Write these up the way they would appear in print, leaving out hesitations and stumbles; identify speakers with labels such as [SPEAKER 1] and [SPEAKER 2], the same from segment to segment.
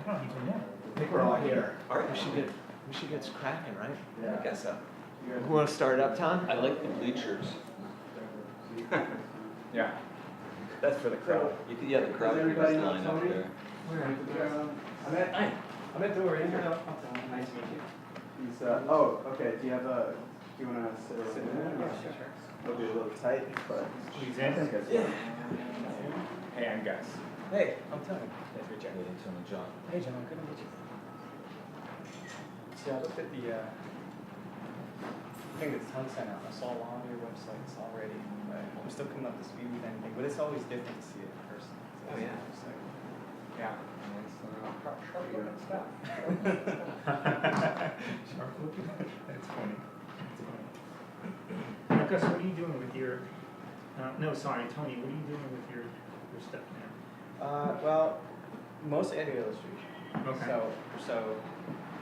[SPEAKER 1] don't even know.
[SPEAKER 2] I think we're all here.
[SPEAKER 3] Art, we should get cracking, right?
[SPEAKER 2] Yeah.
[SPEAKER 3] I guess so. Who want to start it up, Tom?
[SPEAKER 4] I like the bleachers.
[SPEAKER 1] Yeah.
[SPEAKER 3] That's for the crowd.
[SPEAKER 4] You could, yeah, the crowd could
[SPEAKER 2] everybody
[SPEAKER 4] just
[SPEAKER 2] know
[SPEAKER 4] line up
[SPEAKER 2] Tony?
[SPEAKER 4] there.
[SPEAKER 2] I met Dorian. Nice to meet you. He's, okay, do you want to sit in there? Yeah, sure. It'll be a little tight, but.
[SPEAKER 1] He's
[SPEAKER 2] I think
[SPEAKER 1] in.
[SPEAKER 2] it's.
[SPEAKER 3] Yeah.
[SPEAKER 1] Hey, I'm Gus.
[SPEAKER 3] Hey, I'm Tony. Nice to meet you.
[SPEAKER 4] Tony John.
[SPEAKER 3] Hey, John. Good to meet you.
[SPEAKER 5] See, I looked at the thing that Tom sent out. I saw a lot of your websites already. I'm still coming up to speed with anything, but it's always different to see it in person.
[SPEAKER 3] Oh, yeah.
[SPEAKER 1] Yeah.
[SPEAKER 5] Sharp looking stuff.
[SPEAKER 1] Sharp looking. That's funny. That's funny. Now, Gus, what are you doing with your? No, sorry, Tony. What are you doing with your stuff now?
[SPEAKER 5] Well, mostly I do illustration.
[SPEAKER 1] Okay.
[SPEAKER 5] So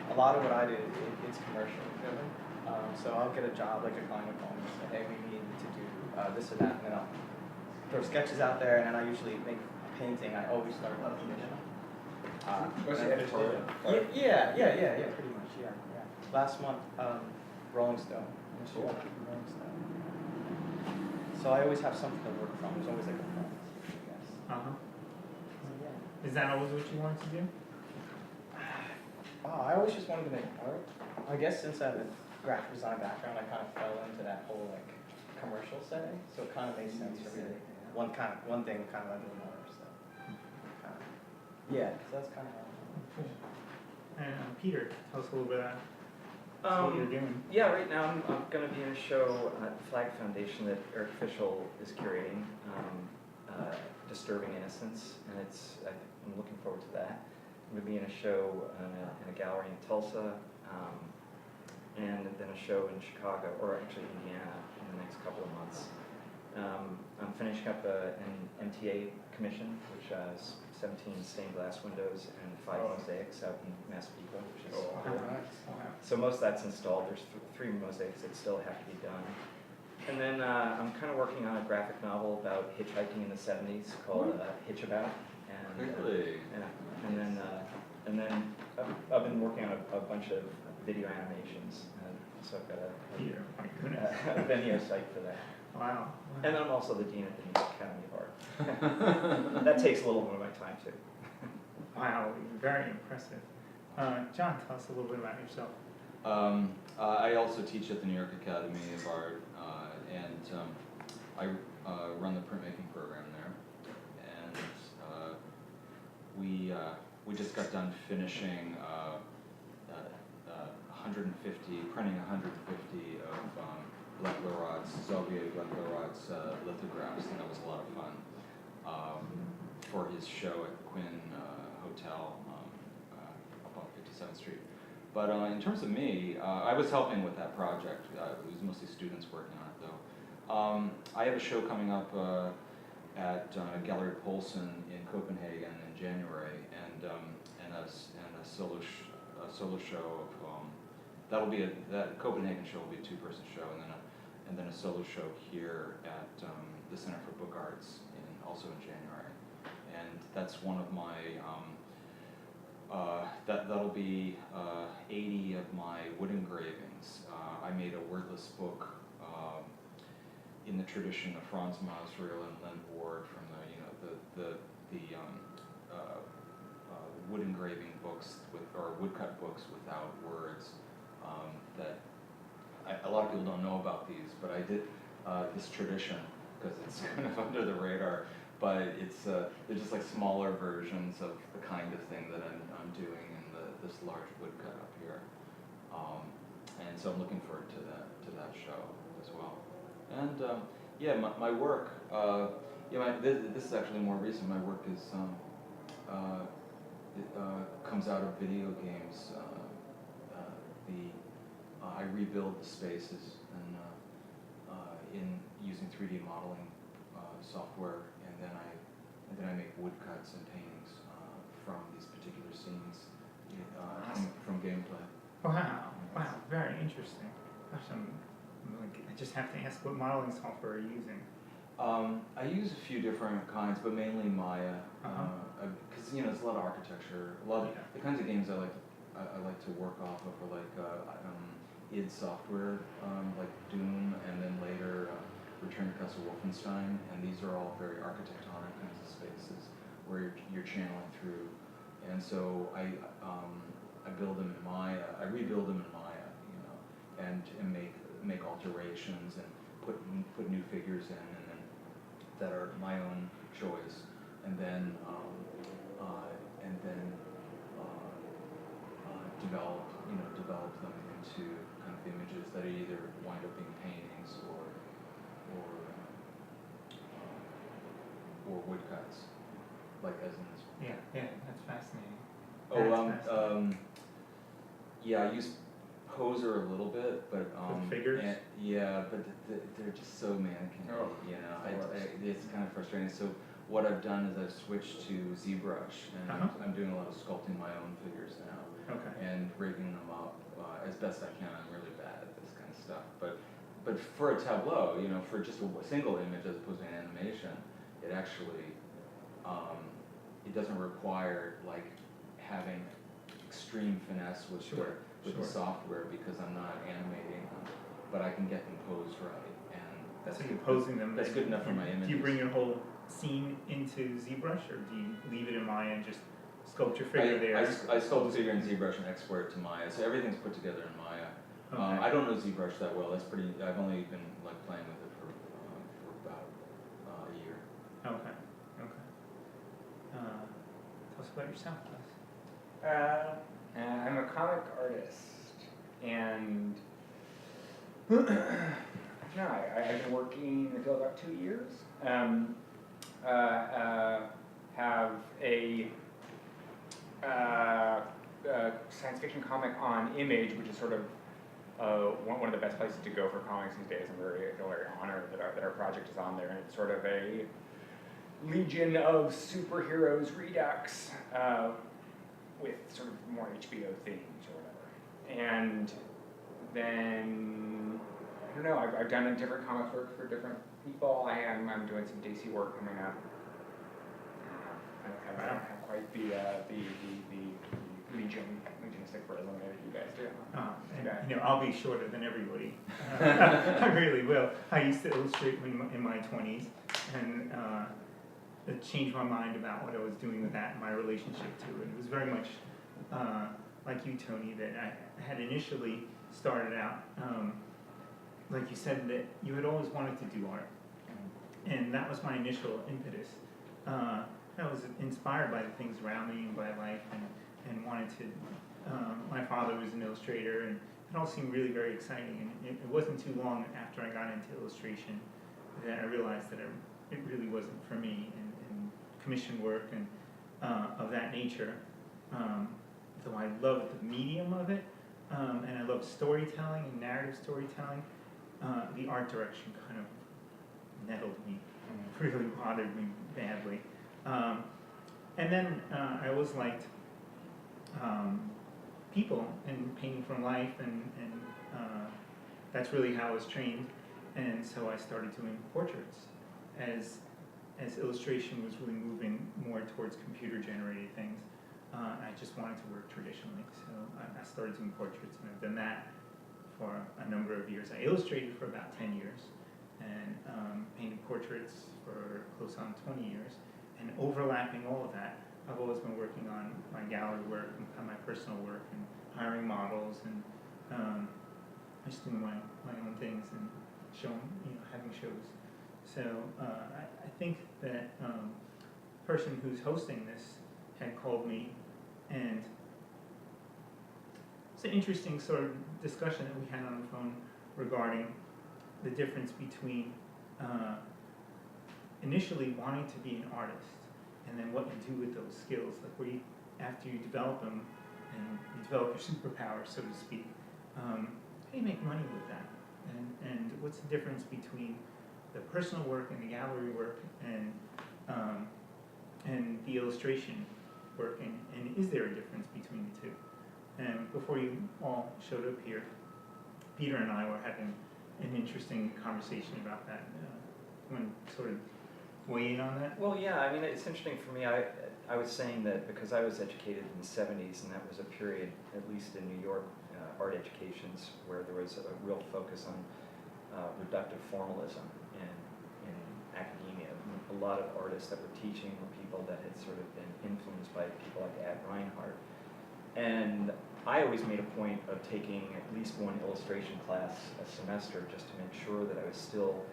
[SPEAKER 5] a lot of what I do, it's commercial driven. So I'll get a job, like a client will call me and say, hey, we need to do this or that, and then I'll throw sketches out there, and then I usually make a painting. I always start with a commission.
[SPEAKER 4] What's the editorial?
[SPEAKER 5] Yeah, pretty much, yeah. Last month, Rolling Stone. Rolling Stone. So I always have something to work from. There's always like a front, I guess. So, yeah.
[SPEAKER 1] Is that always what you wanted to do?
[SPEAKER 5] I always just wanted to make art. I guess since I have a graphic design background, I kind of fell into that whole like commercial setting. So it kind of makes sense for me to one thing kind of led to another. So yeah, so that's kind of how.
[SPEAKER 1] And Peter, tell us a little bit about what you're doing.
[SPEAKER 6] Yeah, right now I'm going to be in a show at the Flag Foundation that Eric Fischel is curating, Disturbing Innocence, and I'm looking forward to that. I'm going to be in a show in a gallery in Tulsa, and then a show in Chicago, or actually Indiana, in the next couple of months. I'm finishing up an MTA commission, which has 17 stained glass windows and 5 mosaics out in Massapequa, which is cool. So most of that's installed. There's 3 mosaics that still have to be done. And then I'm kind of working on a graphic novel about hitchhiking in the 70s called Hitch About. And,
[SPEAKER 4] Really?
[SPEAKER 6] and then I've been working on a bunch of video animations. So I've got
[SPEAKER 1] Peter, my goodness.
[SPEAKER 6] a Vimeo site for that.
[SPEAKER 1] Wow.
[SPEAKER 6] And then I'm also the dean at the Music Academy of Art. That takes a little bit of my time too.
[SPEAKER 1] Wow, very impressive. John, tell us a little bit about yourself.
[SPEAKER 4] I also teach at the New York Academy of Art, and I run the printmaking program there. And we just got done finishing printing 150 of Xavier Leclerc's lithographs, and that was a lot of fun for his show at the Quinn Hotel up on 57th Street. But in terms of me, I was helping with that project. It was mostly students working on it, though. I have a show coming up at Gallery Poulsen in Copenhagen in January, and a solo show of that'll be that Copenhagen show will be a 2-person show, and then a solo show here at the Center for Book Arts also in January, and that's one of my that'll be 80 of my wood engravings. I made a wordless book in the tradition of Franz Mausriel and Len Ward from the wood engraving books or woodcut books without words. That a lot of people don't know about these, but I did this tradition because it's kind of under the radar. But they're just like smaller versions of the kind of thing that I'm doing in this large woodcut up here, and so I'm looking forward to that show as well. And my work. This is actually more recent. My work is comes out of video games. I rebuild the spaces and in using 3D modeling software, and then I make woodcuts and paintings from these particular scenes from gameplay.
[SPEAKER 1] Wow, very interesting. Gosh, I just have to ask, what modeling software are you using?
[SPEAKER 4] I use a few different kinds, but mainly Maya, because you know there's a lot of architecture, a lot of the kinds of games I like to work off of are like id Software, like Doom, and then later Return to Castle Wolfenstein, and these are all very architectonic kinds of spaces where you're channeling through, and so I build them in Maya, I rebuild them in Maya, you know, and make alterations and put new figures in, and then that are my own choice, and then develop them into kind of images that either wind up being paintings or woodcuts, like as in this one.
[SPEAKER 1] Yeah, that's fascinating.
[SPEAKER 4] Yeah, I use Poser a little bit, but
[SPEAKER 1] For the figures?
[SPEAKER 4] yeah, but they're just so mannequin-y,
[SPEAKER 3] Oh,
[SPEAKER 4] you know.
[SPEAKER 3] of course.
[SPEAKER 4] It's kind of frustrating. So what I've done is I've switched to ZBrush, and I'm doing a lot of sculpting my own figures now,
[SPEAKER 1] Okay.
[SPEAKER 4] and rigging them up as best I can. I'm really bad at this kind of stuff, but for a tableau, you know, for just a single image as opposed to an animation, it actually it doesn't require like having extreme finesse with the software, because I'm not animating them, but I can get them posed right, and
[SPEAKER 1] So you're posing them.
[SPEAKER 4] That's good enough for my images.
[SPEAKER 1] Do you bring your whole scene into ZBrush, or do you leave it in Maya and just sculpt your figure there?
[SPEAKER 4] I sculpt the figure in ZBrush and export it to Maya, so everything's put together in Maya.
[SPEAKER 1] Okay.
[SPEAKER 4] I don't know ZBrush that well. I've only been like playing with it for about a year.
[SPEAKER 1] Okay. Tell us about yourself, Gus.
[SPEAKER 3] I'm a comic artist, and I don't know, I've been working in the field about 2 years. Have a science fiction comic on Image, which is sort of one of the best places to go for comics these days. I feel very honored that our project is on there, and it's sort of a legion of superheroes redux with sort of more HBO themes or whatever. And then, I don't know, I've done a different comics work for different people. I'm doing some DC work coming up. I don't have quite the legionistic resume that you guys do.
[SPEAKER 1] And, I'll be shorter than everybody. I really will. I used to illustrate in my 20s, and it changed my mind about what I was doing with that and my relationship to it. It was very much like you, Tony, that I had initially started out, like you said, that you had always wanted to do art. And that was my initial impetus. I was inspired by the things around me and by life, and wanted to, my father was an illustrator, and it all seemed really very exciting. And it wasn't too long after I got into illustration that I realized that it really wasn't for me, and commission work and of that nature. Though I loved the medium of it, and I loved storytelling and narrative storytelling, the art direction kind of nettled me, really bothered me badly. And then I always liked people and painting from life, and that's really how I was trained. And so I started doing portraits as illustration was really moving more towards computer-generated things. I just wanted to work traditionally, so I started doing portraits, and I've done that for a number of years. I illustrated for about 10 years, and painted portraits for close on 20 years. And overlapping all of that, I've always been working on my gallery work and my personal work, and hiring models, and just doing my own things and having shows. So I think that the person who's hosting this had called me, and it's an interesting sort of discussion that we had on the phone regarding the difference between initially wanting to be an artist, and then what you do with those skills, like after you develop them and you develop your superpower, so to speak, how do you make money with that? And what's the difference between the personal work and the gallery work and the illustration work, and is there a difference between the two? And before you all showed up here, Peter and I were having an interesting conversation about that. want to sort of weigh in on that?
[SPEAKER 6] Well, yeah, I mean, it's interesting for me. I was saying that because I was educated in the 70s, and that was a period, at least in New York, art educations, where there was a real focus on reductive formalism in academia. A lot of artists that were teaching were people that had sort of been influenced by people like Ad Reinhardt. And I always made a point of taking at least one illustration class a semester just to make sure that I was still,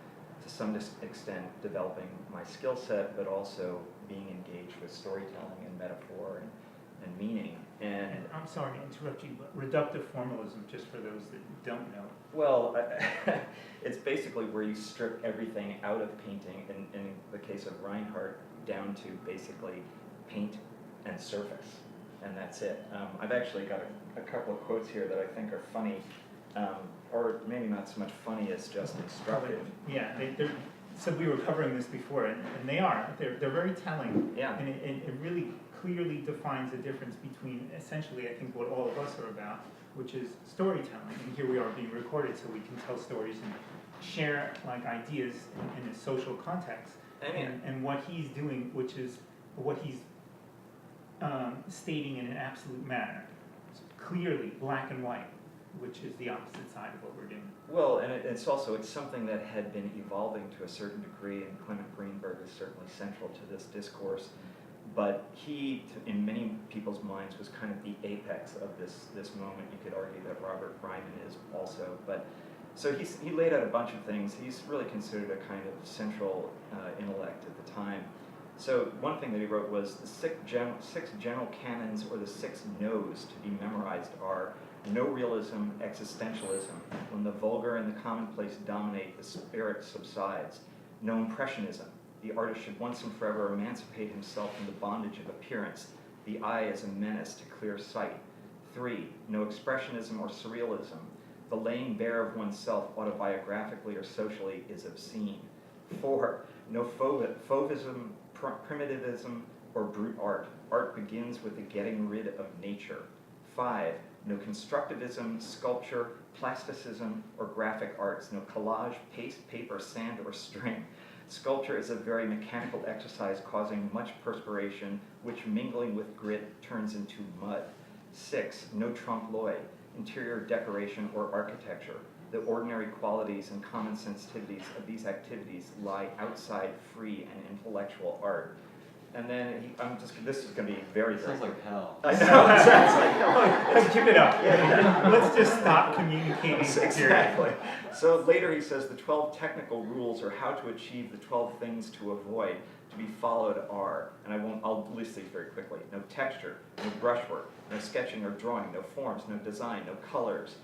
[SPEAKER 6] to some extent, developing my skill set, but also being engaged with storytelling and metaphor and meaning. And
[SPEAKER 1] I'm sorry to interrupt you, but reductive formalism, just for those that don't know.
[SPEAKER 6] well, it's basically where you strip everything out of painting, in the case of Reinhardt, down to basically paint and surface, and that's it. I've actually got a couple of quotes here that I think are funny, or maybe not so much funny as just instructive.
[SPEAKER 1] Yeah, they're, so we were covering this before, and they are. They're very telling.
[SPEAKER 6] Yeah.
[SPEAKER 1] And it really clearly defines the difference between, essentially, I think, what all of us are about, which is storytelling. And here we are being recorded so we can tell stories and share like ideas in a social context. And what he's doing, which is what he's stating in an absolute manner, it's clearly black and white, which is the opposite side of what we're doing.
[SPEAKER 6] Well, and it's something that had been evolving to a certain degree, and Clement Greenberg is certainly central to this discourse. But he, in many people's minds, was kind of the apex of this moment. You could argue that Robert Ryman is also. But so he laid out a bunch of things. He's really considered a kind of central intellect at the time. So one thing that he wrote was the six general canons, or the 6 no's to be memorized are: no realism, existentialism. When the vulgar and the commonplace dominate, the spirit subsides. No impressionism. The artist should once and forever emancipate himself from the bondage of appearance. The eye is a menace to clear sight. 3, no expressionism or surrealism. The laying bare of oneself autobiographically or socially is obscene. 4, no fauvism, primitivism, or brute art. Art begins with the getting rid of nature. 5, no constructivism, sculpture, plasticism, or graphic arts. No collage, paste, paper, sand, or string. Sculpture is a very mechanical exercise causing much perspiration, which mingling with grit turns into mud. 6, no trompe-l'oeil, interior decoration or architecture. The ordinary qualities and common sensitivities of these activities lie outside free and intellectual art. And then this is going to be very
[SPEAKER 4] Sounds like hell.
[SPEAKER 6] I know, it sounds like hell.
[SPEAKER 1] Let's keep it up. Let's just stop communicating.
[SPEAKER 6] Exactly. So later he says the 12 technical rules, or how to achieve the 12 things to avoid, to be followed are, and I'll list these very quickly: no texture, no brushwork, no sketching or drawing, no forms, no design, no colors,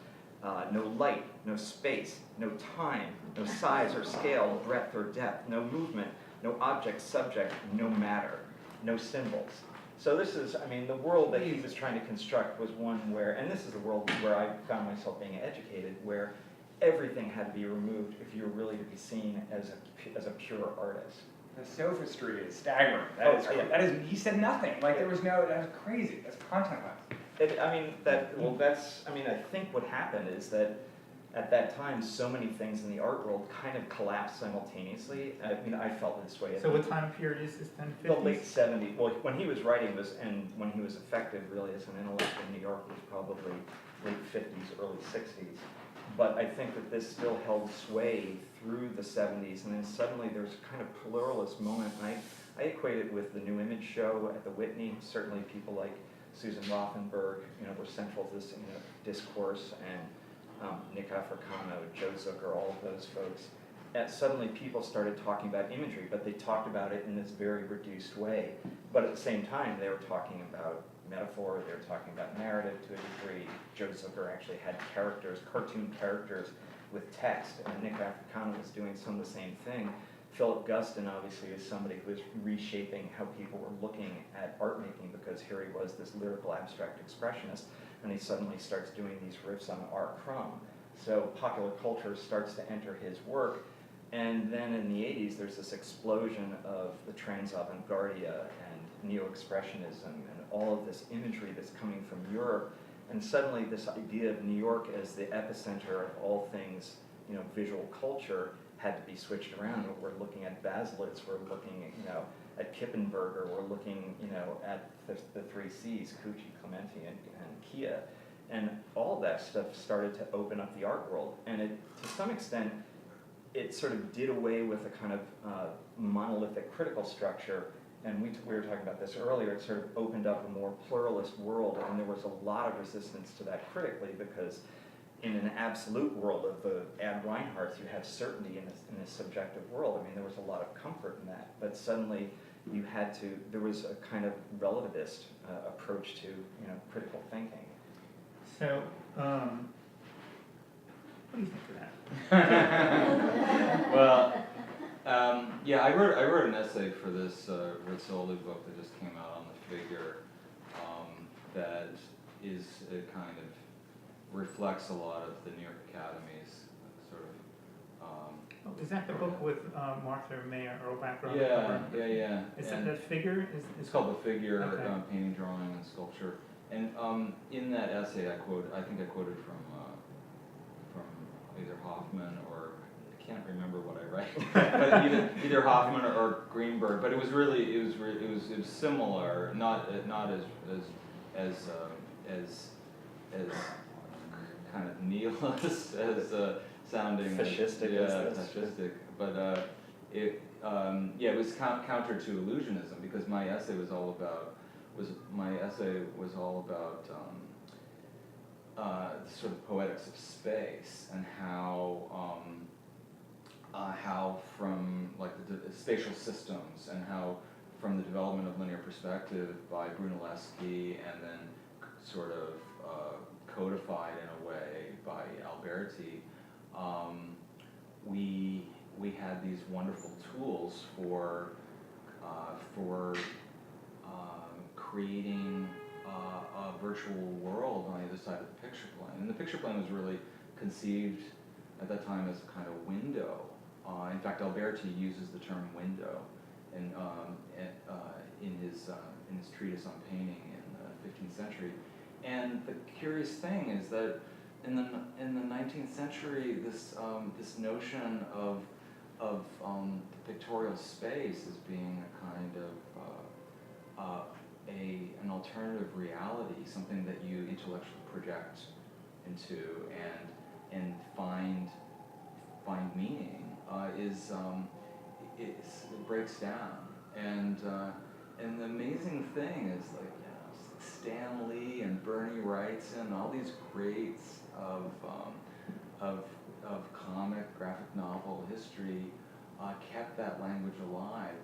[SPEAKER 6] no light, no space, no time, no size or scale, breadth or depth, no movement, no object, subject, no matter, no symbols. So this is, I mean, the world that he was trying to construct was one where, and this is the world where I found myself being educated, where everything had to be removed if you were really to be seen as a pure artist.
[SPEAKER 3] The sophistry is staggering. That is, he said nothing. Like that was crazy. That's contentless.
[SPEAKER 6] I think what happened is that at that time, so many things in the art world kind of collapsed simultaneously. I mean, I felt this way.
[SPEAKER 1] So what time period is this then?
[SPEAKER 6] The late 70s. Well, when he was writing and when he was effective really as an intellect in New York was probably late 50s, early 60s. But I think that this still held sway through the 70s, and then suddenly there's a kind of pluralist moment. And I equate it with the New Image show at the Whitney. Certainly people like Susan Rothenberg, were central to this discourse, and Nick Africano, Joe Zucker, all of those folks. And suddenly people started talking about imagery, but they talked about it in this very reduced way. But at the same time, they were talking about metaphor, they were talking about narrative to a degree. Joe Zucker actually had characters, cartoon characters with text, and Nick Africano was doing some of the same thing. Philip Guston obviously is somebody who was reshaping how people were looking at art making, because here he was, this lyrical abstract expressionist, and he suddenly starts doing these riffs on R. Crumb. So popular culture starts to enter his work, and then in the 80s there's this explosion of the trans-avant-gardia and neo-expressionism and all of this imagery that's coming from Europe, and suddenly this idea of New York as the epicenter of all things visual culture had to be switched around. We're looking at Baselitz, we're looking at Kippenberger, we're looking at the three C's, Cucci, Clementi, and Kia. And all of that stuff started to open up the art world. And it, to some extent, it sort of did away with a kind of monolithic critical structure. And we were talking about this earlier, it sort of opened up a more pluralist world, and there was a lot of resistance to that critically, because in an absolute world of the Ad Reinhardts, you had certainty in a subjective world. I mean, there was a lot of comfort in that, but suddenly there was a kind of relativist approach to critical thinking.
[SPEAKER 1] So, what do you think of that?
[SPEAKER 4] Well, yeah, I wrote an essay for this Rizzoli book that just came out on the figure that is kind of reflects a lot of the New York Academy's sort of.
[SPEAKER 1] Is that the book with Martha Mayer Earlbacker on the
[SPEAKER 4] Yeah,
[SPEAKER 1] cover?
[SPEAKER 4] yeah.
[SPEAKER 1] Is that the figure?
[SPEAKER 4] It's called The Figure,
[SPEAKER 1] Okay.
[SPEAKER 4] Painting, Drawing, and Sculpture. And in that essay, I think I quoted from either Hoffman or I can't remember what I write, but either Hoffman or Greenberg. But it was similar, not as kind of nihilist as sounding
[SPEAKER 6] Fascistic as this.
[SPEAKER 4] fascistic, but it was counter to illusionism, because my essay was all about sort of poetics of space, and how from like the spatial systems, and how from the development of linear perspective by Brunelleschi, and then sort of codified in a way by Alberti, we had these wonderful tools for creating a virtual world on either side of the picture plane. And the picture plane was really conceived at that time as a kind of window. In fact, Alberti uses the term window in his treatise on painting in the 15th century. And the curious thing is that in the 19th century, this notion of the pictorial space as being a kind of an alternative reality, something that you intellectually project into and find meaning, it breaks down. And the amazing thing is, like, Stan Lee and Bernie Wrightson, all these greats of comic, graphic novel history kept that language alive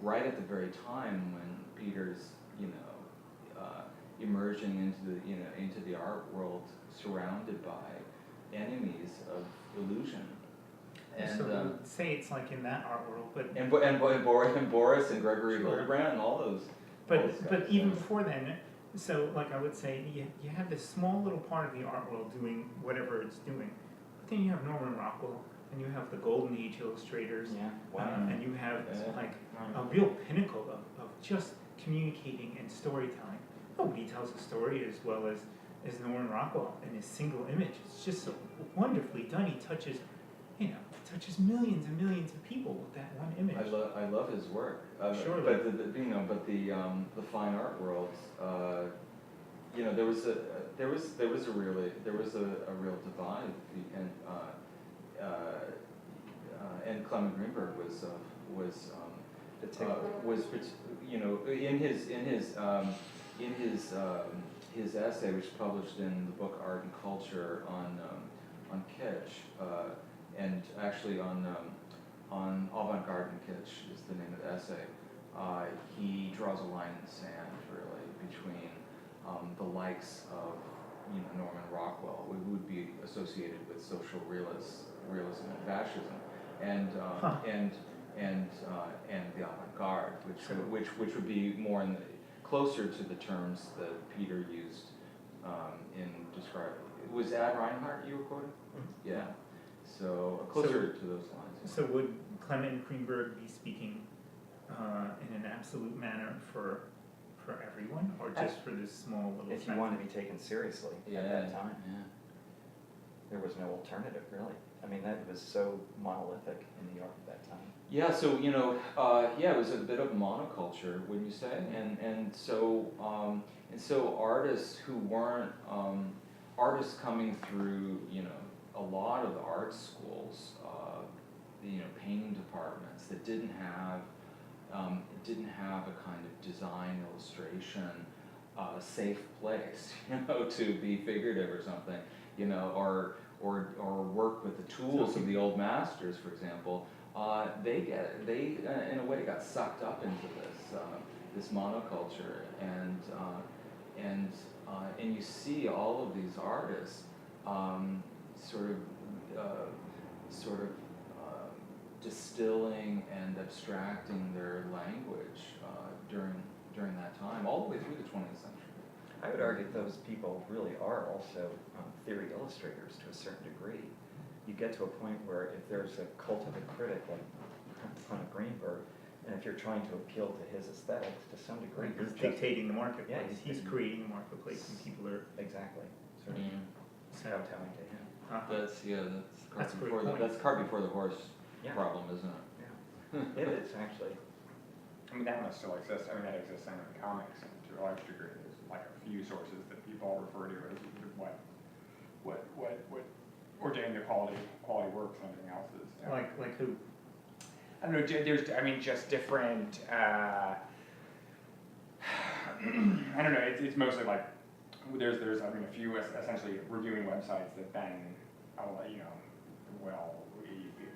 [SPEAKER 4] right at the very time when Peter's emerging into the art world, surrounded by enemies of illusion. And
[SPEAKER 1] So say it's like in that art world, but
[SPEAKER 4] and Boris and Gregory
[SPEAKER 1] Sure.
[SPEAKER 4] Hildebrandt and all those.
[SPEAKER 1] but even before then, so like I would say, you have this small little part of the art world doing whatever it's doing, but then you have Norman Rockwell, and you have the Golden Age illustrators, and you have like a real pinnacle of just communicating and storytelling. Nobody tells a story as well as Norman Rockwell in his single image. It's just so wonderfully done. He touches millions and millions of people with that one image.
[SPEAKER 4] I love his work.
[SPEAKER 1] Surely.
[SPEAKER 4] But the fine art world, there was a real divide, and Clement Greenberg in his essay, which is published in the book Art and Culture on kitsch, and actually on avant-garde and kitsch is the name of the essay. He draws a line in the sand, really, between the likes of Norman Rockwell, who would be associated with social realism and fascism, and the avant-garde, which would be more closer to the terms that Peter used in describing. Was Ad Reinhardt you were quoting?
[SPEAKER 6] Mm-hmm.
[SPEAKER 4] Yeah. So closer to those lines.
[SPEAKER 1] So would Clement Greenberg be speaking in an absolute manner for everyone, or just for this small little
[SPEAKER 6] If you want to be taken seriously at that time. there was no alternative, really. I mean, that was so monolithic in New York at that time.
[SPEAKER 4] Yeah, so yeah, it was a bit of monoculture, wouldn't you say? And so artists who weren't artists coming through, a lot of the art schools, painting departments that didn't have a kind of design illustration safe place, to be figurative or something, or work with the tools of the old masters, for example. They in a way got sucked up into this monoculture, and you see all of these artists sort of distilling and abstracting their language during that time, all the way through the 20th century.
[SPEAKER 6] I would argue those people really are also theory illustrators to a certain degree. You get to a point where if there's a cult of the critic like Hunt Greenberg, and if you're trying to appeal to his aesthetics to some degree,
[SPEAKER 1] He's dictating the marketplace.
[SPEAKER 6] Yeah,
[SPEAKER 1] he's creating the marketplace, and people are
[SPEAKER 6] exactly sort of kowtowing to him.
[SPEAKER 1] That's a great point.
[SPEAKER 4] That's cart before the horse
[SPEAKER 6] Yeah.
[SPEAKER 4] problem, isn't it?
[SPEAKER 6] Yeah, it is actually.
[SPEAKER 3] I mean, that must still exist. I mean, that exists in comics to a large degree. There's like a few sources that people refer to as what ordain the quality work, something else is.
[SPEAKER 1] Like who?
[SPEAKER 3] I don't know. There's, just different. I don't know. It's mostly like there's a few essentially reviewing websites that then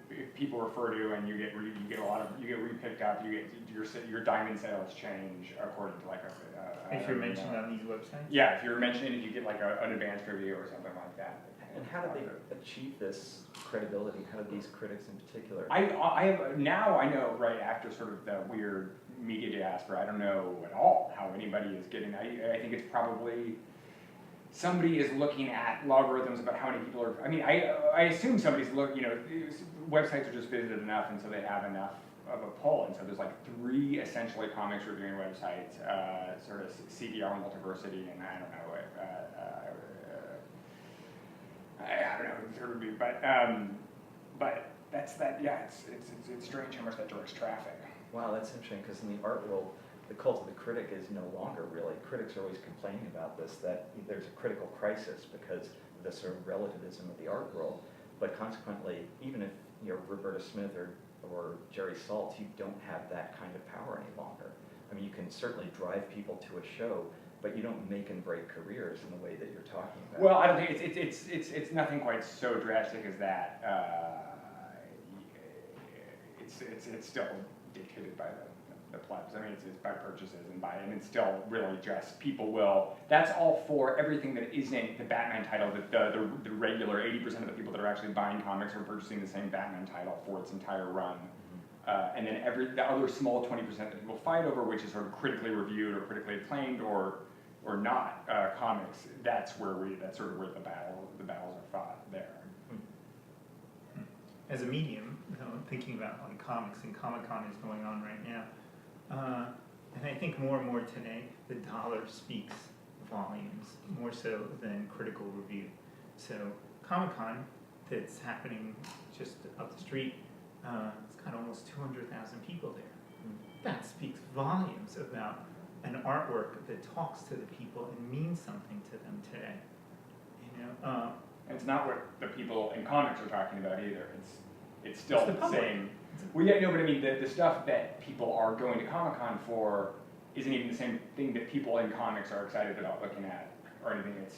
[SPEAKER 3] if people refer to, and you get repicked up, you get your diamond sales change according to like
[SPEAKER 1] If you're mentioned on these websites?
[SPEAKER 3] Yeah, if you're mentioned, you get like an advanced review or something like that.
[SPEAKER 6] And how did they achieve this credibility? How did these critics in particular?
[SPEAKER 3] I have now I know right after sort of the weird media diaspora. I don't know at all how anybody is getting. I think it's probably somebody is looking at logarithms about how many people are. I mean, I assume somebody's websites are just visited enough, and so they have enough of a pull, and so there's like 3 essentially comics reviewing websites, sort of CDR and Multiversity, and I don't know who the third would be, but that's that. Yeah, it's strange how much that directs traffic.
[SPEAKER 6] Wow, that's interesting, because in the art world, the cult of the critic is no longer really. Critics are always complaining about this, that there's a critical crisis because of the sort of relativism of the art world. But consequently, even if you're Roberta Smith or Jerry Saltz, you don't have that kind of power any longer. I mean, you can certainly drive people to a show, but you don't make and break careers in the way that you're talking about.
[SPEAKER 3] Well, I don't think it's nothing quite so drastic as that. It's still dictated by the plebs. I mean, it's by purchases and it's still really just people will. That's all for everything that isn't the Batman title. That the regular 80% of the people that are actually buying comics are purchasing the same Batman title for its entire run. And then the other small 20% that people fight over, which is sort of critically reviewed or critically acclaimed or not comics. That's sort of where the battles are fought there.
[SPEAKER 1] As a medium, thinking about like comics, and Comic-Con is going on right now, and I think more and more today, the dollar speaks volumes more so than critical review. So Comic-Con, that's happening just up the street, it's got almost 200,000 people there. That speaks volumes about an artwork that talks to the people and means something to them today.
[SPEAKER 3] And it's not what the people in comics are talking about either. It's still
[SPEAKER 1] the
[SPEAKER 3] the
[SPEAKER 1] public.
[SPEAKER 3] same. Well, yeah, no, but I mean, the stuff that people are going to Comic-Con for isn't even the same thing that people in comics are excited about looking at or anything. It's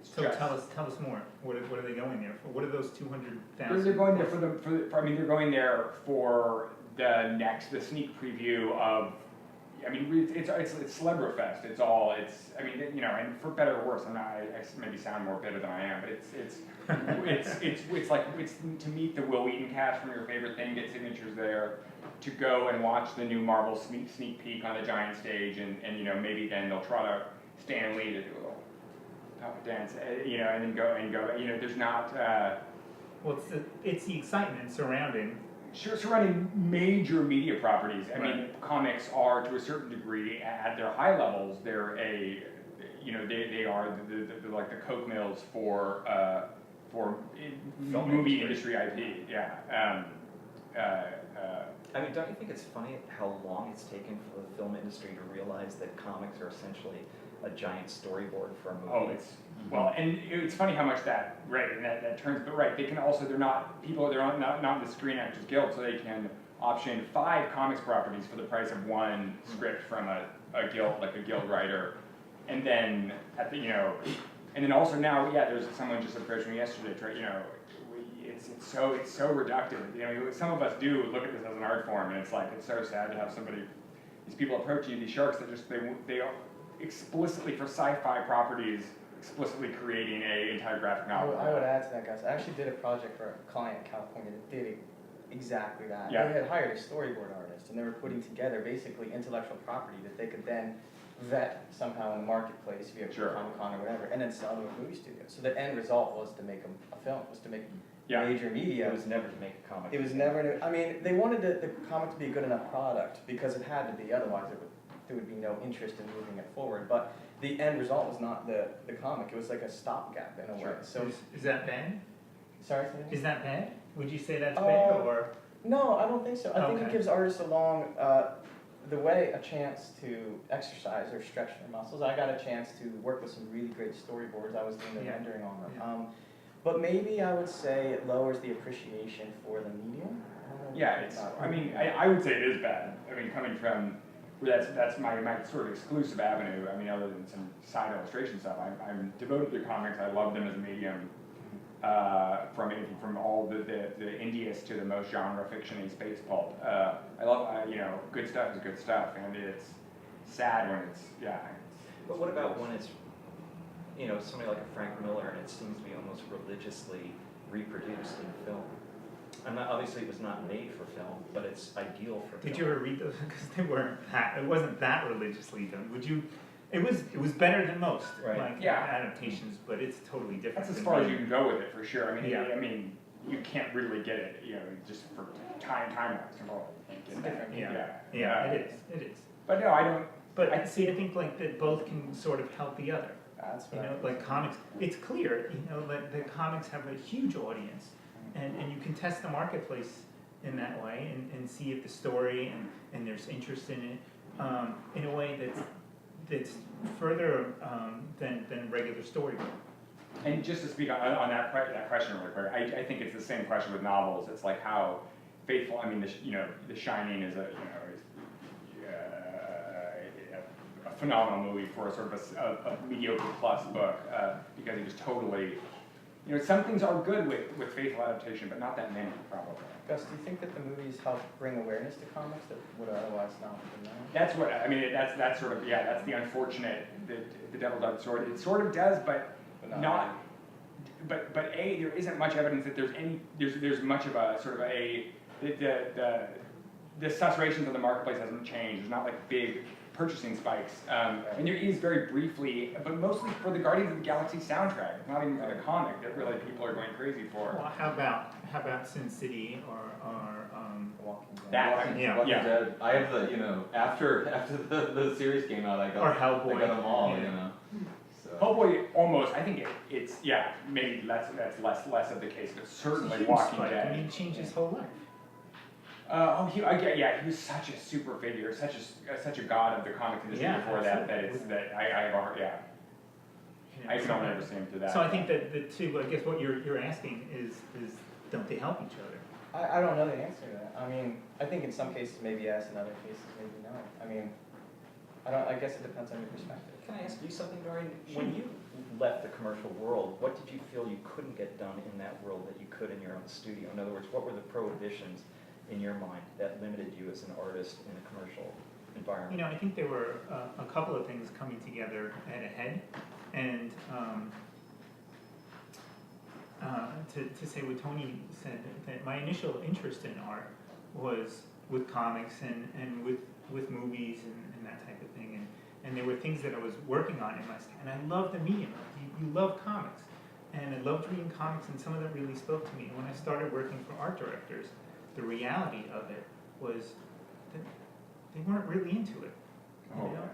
[SPEAKER 1] So
[SPEAKER 3] just.
[SPEAKER 1] tell us more. What are they going there for? What are those 200,000?
[SPEAKER 3] They're going there they're going there for the sneak preview of. I mean, it's Celebrifest. And for better or worse, I maybe sound more bitter than I am, but it's to meet the Will Wheaton cast from your favorite thing, get signatures there, to go and watch the new Marvel sneak peek on the giant stage, and maybe then they'll try to Stan Lee to do a little puppet dance, and then go. There's not.
[SPEAKER 1] Well, it's the excitement surrounding.
[SPEAKER 3] Surrounding major media properties. I mean,
[SPEAKER 1] Right.
[SPEAKER 3] comics are to a certain degree at their high levels. They're they are like the Coke mills for
[SPEAKER 6] Film
[SPEAKER 3] movie
[SPEAKER 6] industry.
[SPEAKER 3] industry IP. Yeah.
[SPEAKER 6] I mean, don't you think it's funny how long it's taken for the film industry to realize that comics are essentially a giant storyboard for a movie?
[SPEAKER 3] Oh, it's well, and it's funny how much that and that turns. But right, they can also they're not in the Screen Actors Guild, so they can option 5 comics properties for the price of 1 script from a guild, like a guild writer, and then at the and then also now there's someone just approached me yesterday. It's so reductive. Some of us do look at this as an art form, and it's so sad to have these people approach you, these sharks that just they are explicitly for sci-fi properties, explicitly creating an entire graphic novel.
[SPEAKER 5] I would add to that, guys. I actually did a project for a client in California that did exactly that.
[SPEAKER 3] Yeah.
[SPEAKER 5] They had hired a storyboard artist, and they were putting together basically intellectual property that they could then vet somehow in the marketplace via Comic-Con or whatever, and then sell to a movie studio. So the end result was to make a film, was to make major media.
[SPEAKER 6] It was never to make a comic.
[SPEAKER 5] It was never. I mean, they wanted the comic to be a good enough product because it had to be. Otherwise, there would be no interest in moving it forward. But the end result was not the comic. It was like a stopgap in a way. So
[SPEAKER 1] is that bad?
[SPEAKER 5] Sorry.
[SPEAKER 1] Is that bad? Would you say that's bad or?
[SPEAKER 5] No, I don't think so. I think it
[SPEAKER 1] Okay.
[SPEAKER 5] gives artists along the way a chance to exercise or stretch their muscles. I got a chance to work with some really great storyboards. I was doing the rendering on them.
[SPEAKER 1] Yeah.
[SPEAKER 5] But maybe I would say it lowers the appreciation for the medium.
[SPEAKER 3] I would say it is bad. I mean, coming from that's my sort of exclusive avenue. I mean, other than some side illustration stuff, I'm devoted to comics. I love them as a medium. From all the indiest to the most genre fiction-y space pulp. I love good stuff is good stuff, and it's sad when it's
[SPEAKER 6] But what about when it's somebody like a Frank Miller and it seems to be almost religiously reproduced in film? Obviously it was not made for film, but it's ideal for film.
[SPEAKER 1] Did you ever read those? Because it wasn't that religiously done. It was better than most adaptations, but it's totally different.
[SPEAKER 3] That's as far as you can go with it for sure. I mean, you can't really get it, just for timelines involved.
[SPEAKER 5] It's different.
[SPEAKER 1] It is.
[SPEAKER 3] But no, I don't.
[SPEAKER 1] But I think like that both can sort of help the other.
[SPEAKER 5] That's what
[SPEAKER 1] Like comics, it's clear, that the comics have a huge audience, and you can test the marketplace in that way and see if the story and there's interest in it in a way that's further than regular storyboard.
[SPEAKER 3] And just to speak on that question really quick, I think it's the same question with novels. It's like how faithful. I mean, The Shining is a phenomenal movie for a sort of a mediocre plus book because it was totally. Some things are good with faithful adaptation, but not that many probably.
[SPEAKER 5] Gus, do you think that the movies help bring awareness to comics that would otherwise not have been known?
[SPEAKER 3] That's what I mean. That's sort of that's the unfortunate the double-edged sword. It sort of does, but not. But there isn't much evidence that there's much of a sort of the saturations of the marketplace hasn't changed. There's not like big purchasing spikes, and there is very briefly, but mostly for the Guardians of the Galaxy soundtrack. It's not even for the comic that really people are going crazy for.
[SPEAKER 1] Well, how about Sin City or
[SPEAKER 5] Walking Dead?
[SPEAKER 3] That
[SPEAKER 4] Walking
[SPEAKER 3] yeah.
[SPEAKER 4] Dead. I have after the series came out, I got them all. So.
[SPEAKER 3] Hellboy almost. I think it's maybe that's less of the case, but certainly Walking Dead.
[SPEAKER 1] I mean, it changed his whole life.
[SPEAKER 3] He was such a super figure, such a god of the comic industry before that I have a hard, I can only ever see him to that.
[SPEAKER 1] So I think that the two, I guess what you're asking is don't they help each other?
[SPEAKER 5] I don't know the answer to that. I mean, I think in some cases maybe yes, in other cases maybe no. I mean, I guess it depends on your perspective.
[SPEAKER 6] Can I ask you something, Dorian? When you left the commercial world, what did you feel you couldn't get done in that world that you could in your own studio? In other words, what were the prohibitions in your mind that limited you as an artist in a commercial environment?
[SPEAKER 1] I think there were a couple of things coming together at a head, and to say what Tony said, that my initial interest in art was with comics and with movies and that type of thing, and there were things that I was working on in my and I love the medium. You love comics, and I loved reading comics, and some of them really spoke to me. And when I started working for art directors, the reality of it was that they weren't really into it,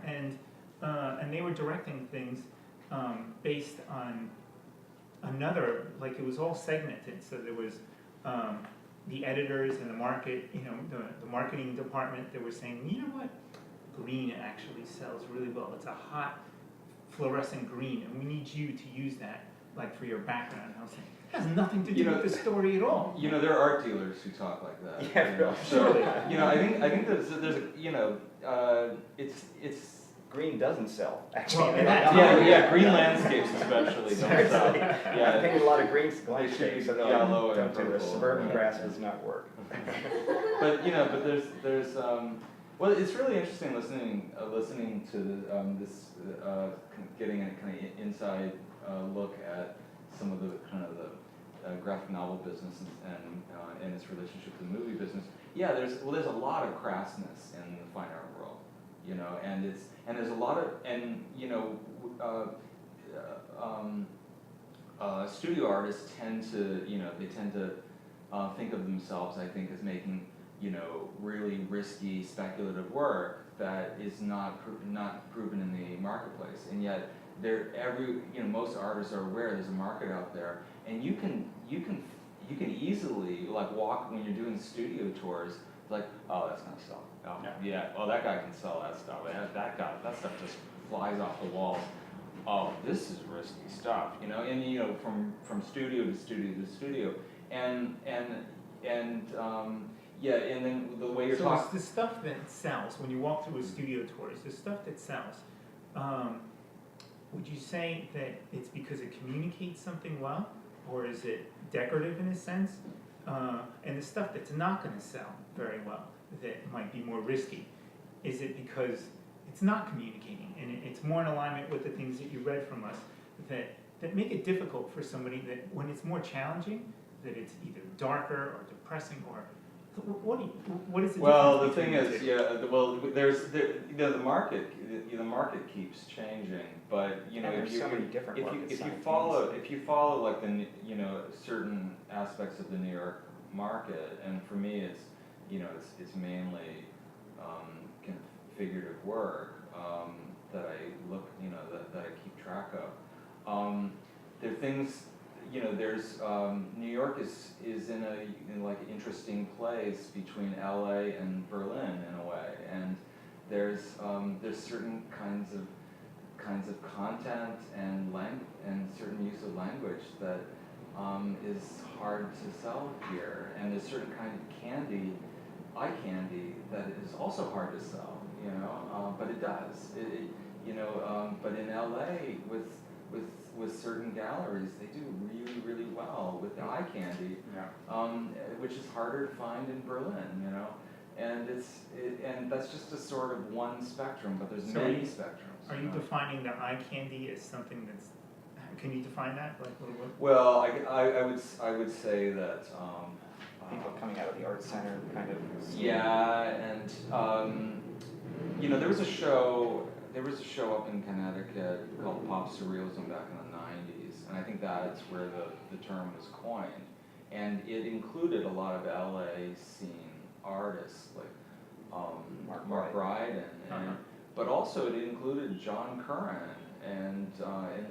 [SPEAKER 1] and they were directing things based on another, like it was all segmented, so there was, the editors and the market, the marketing department that were saying, you know what? Green actually sells really well. It's a hot fluorescent green, and we need you to use that, like for your background. And I was saying, it has nothing to do with the story at all.
[SPEAKER 4] There are art dealers who talk like that.
[SPEAKER 6] Yeah, really.
[SPEAKER 4] So, I think there's it's
[SPEAKER 6] Green doesn't sell, actually.
[SPEAKER 1] Well,
[SPEAKER 4] yeah, green landscapes especially don't sell.
[SPEAKER 6] I've
[SPEAKER 4] Yeah,
[SPEAKER 6] painted a lot of green
[SPEAKER 4] should be
[SPEAKER 6] landscapes, so no,
[SPEAKER 4] yellow and
[SPEAKER 6] don't do this.
[SPEAKER 4] purple.
[SPEAKER 6] Suburban
[SPEAKER 4] Yeah.
[SPEAKER 6] grass does not work.
[SPEAKER 4] but there's well, it's really interesting listening to this getting a kind of inside look at some of the kind of the graphic novel business and its relationship to the movie business. Yeah, there's a lot of crassness in the fine art world, and there's a lot of studio artists tend to think of themselves, I think, as making really risky speculative work that is not proven in the marketplace, and yet most artists are aware there's a market out there, and you can easily like walk when you're doing studio tours, like, oh, that's gonna sell. Oh, yeah. Oh, that guy can sell that stuff. That stuff just flies off the walls. Oh, this is risky stuff, and from studio to studio to studio, and then the way you're
[SPEAKER 1] So
[SPEAKER 4] talking.
[SPEAKER 1] it's the stuff that sells, when you walk through a studio tour, it's the stuff that sells. Would you say that it's because it communicates something well, or is it decorative in a sense? And the stuff that's not going to sell very well, that might be more risky, is it because it's not communicating, and it's more in alignment with the things that you read from us that make it difficult for somebody, that when it's more challenging, that it's either darker or depressing, or what is the
[SPEAKER 4] Well, the
[SPEAKER 1] difference
[SPEAKER 4] thing
[SPEAKER 1] between
[SPEAKER 4] is,
[SPEAKER 1] two?
[SPEAKER 4] the market keeps changing, but
[SPEAKER 6] And there's so many different markets
[SPEAKER 4] if you
[SPEAKER 6] simultaneously.
[SPEAKER 4] follow like certain aspects of the New York market, and for me it's mainly kind of figurative work that I look that I keep track of. There are things. There's New York is in like interesting place between LA and Berlin in a way, and there's certain kinds of content and certain use of language that is hard to sell here, and there's certain kind of eye candy that is also hard to sell, but it does. But in LA with certain galleries, they do really, really well with the eye candy, which is harder to find in Berlin, and and that's just a sort of one spectrum, but there's
[SPEAKER 1] So
[SPEAKER 4] many spectrums.
[SPEAKER 1] Are you defining the eye candy as something that's? Can you define that? Like, what?
[SPEAKER 4] Well, I would say that.
[SPEAKER 6] People coming out of the art center, kind of.
[SPEAKER 4] Yeah, and there was a show up in Connecticut called Pop Surrealism back in the 90s, and I think that's where the term was coined, and it included a lot of LA scene artists like Mark Ryden, but also it included John Curran and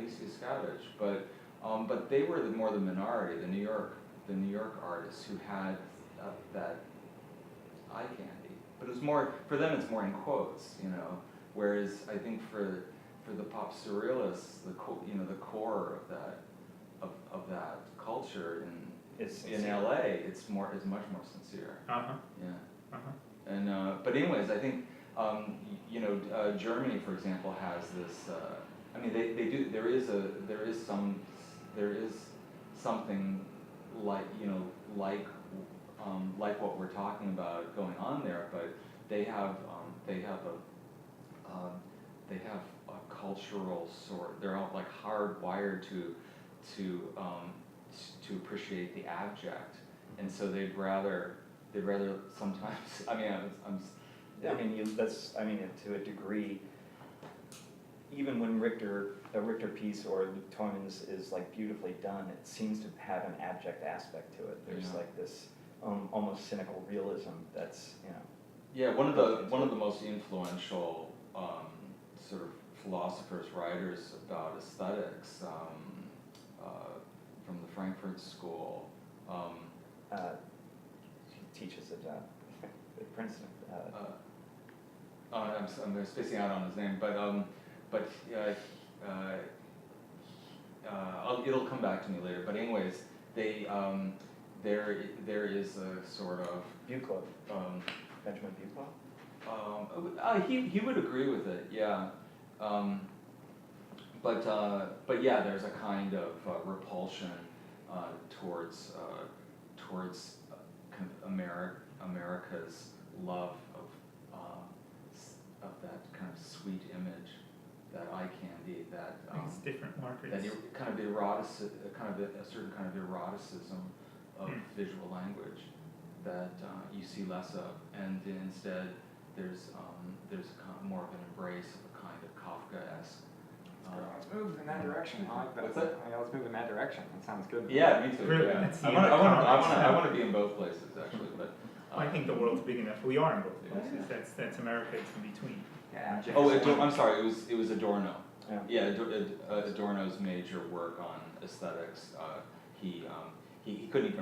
[SPEAKER 4] Lisa Scavage, but they were more the minority, the New York artists who had that eye candy. But it was more for them. It's more in quotes, Whereas I think for the pop surrealists, the core of that culture in LA, it's much more sincere. Yeah. And but anyways, I think Germany, for example, has this. They do. There is something like what we're talking about going on there, but they have a cultural sort. They're all like hardwired to appreciate the abject, and so they'd rather sometimes.
[SPEAKER 6] To a degree, even when a Richter piece or Toyn's is like beautifully done, it seems to have an abject aspect to it. There's like this almost cynical realism that's
[SPEAKER 4] Yeah, one of the most influential sort of philosophers, writers about aesthetics, from the Frankfurt School.
[SPEAKER 6] He teaches at Princeton.
[SPEAKER 4] I'm spacing out on his name, but it'll come back to me later. But anyways, they there is a sort of
[SPEAKER 6] Buchla. Benjamin Buchla?
[SPEAKER 4] he would agree with it, yeah. But yeah, there's a kind of repulsion towards kind of America's love of that kind of sweet image, that eye candy, that
[SPEAKER 1] It's different markets.
[SPEAKER 4] that kind of a certain kind of eroticism of visual language that you see less of, and instead there's more of an embrace of a kind of Kafkaesque.
[SPEAKER 3] Let's move in that direction. I like that.
[SPEAKER 4] What's that?
[SPEAKER 3] Yeah, let's move in that direction. That sounds good.
[SPEAKER 4] Yeah, me too.
[SPEAKER 1] Really,
[SPEAKER 4] Yeah.
[SPEAKER 1] that's the
[SPEAKER 4] I want to be in both places actually, but.
[SPEAKER 1] I think the world's big enough. We are in both places. That's America. It's in between.
[SPEAKER 3] Yeah.
[SPEAKER 4] Oh, I'm sorry. It was Adorno.
[SPEAKER 6] Yeah.
[SPEAKER 4] Yeah, Adorno's major work on aesthetics. He couldn't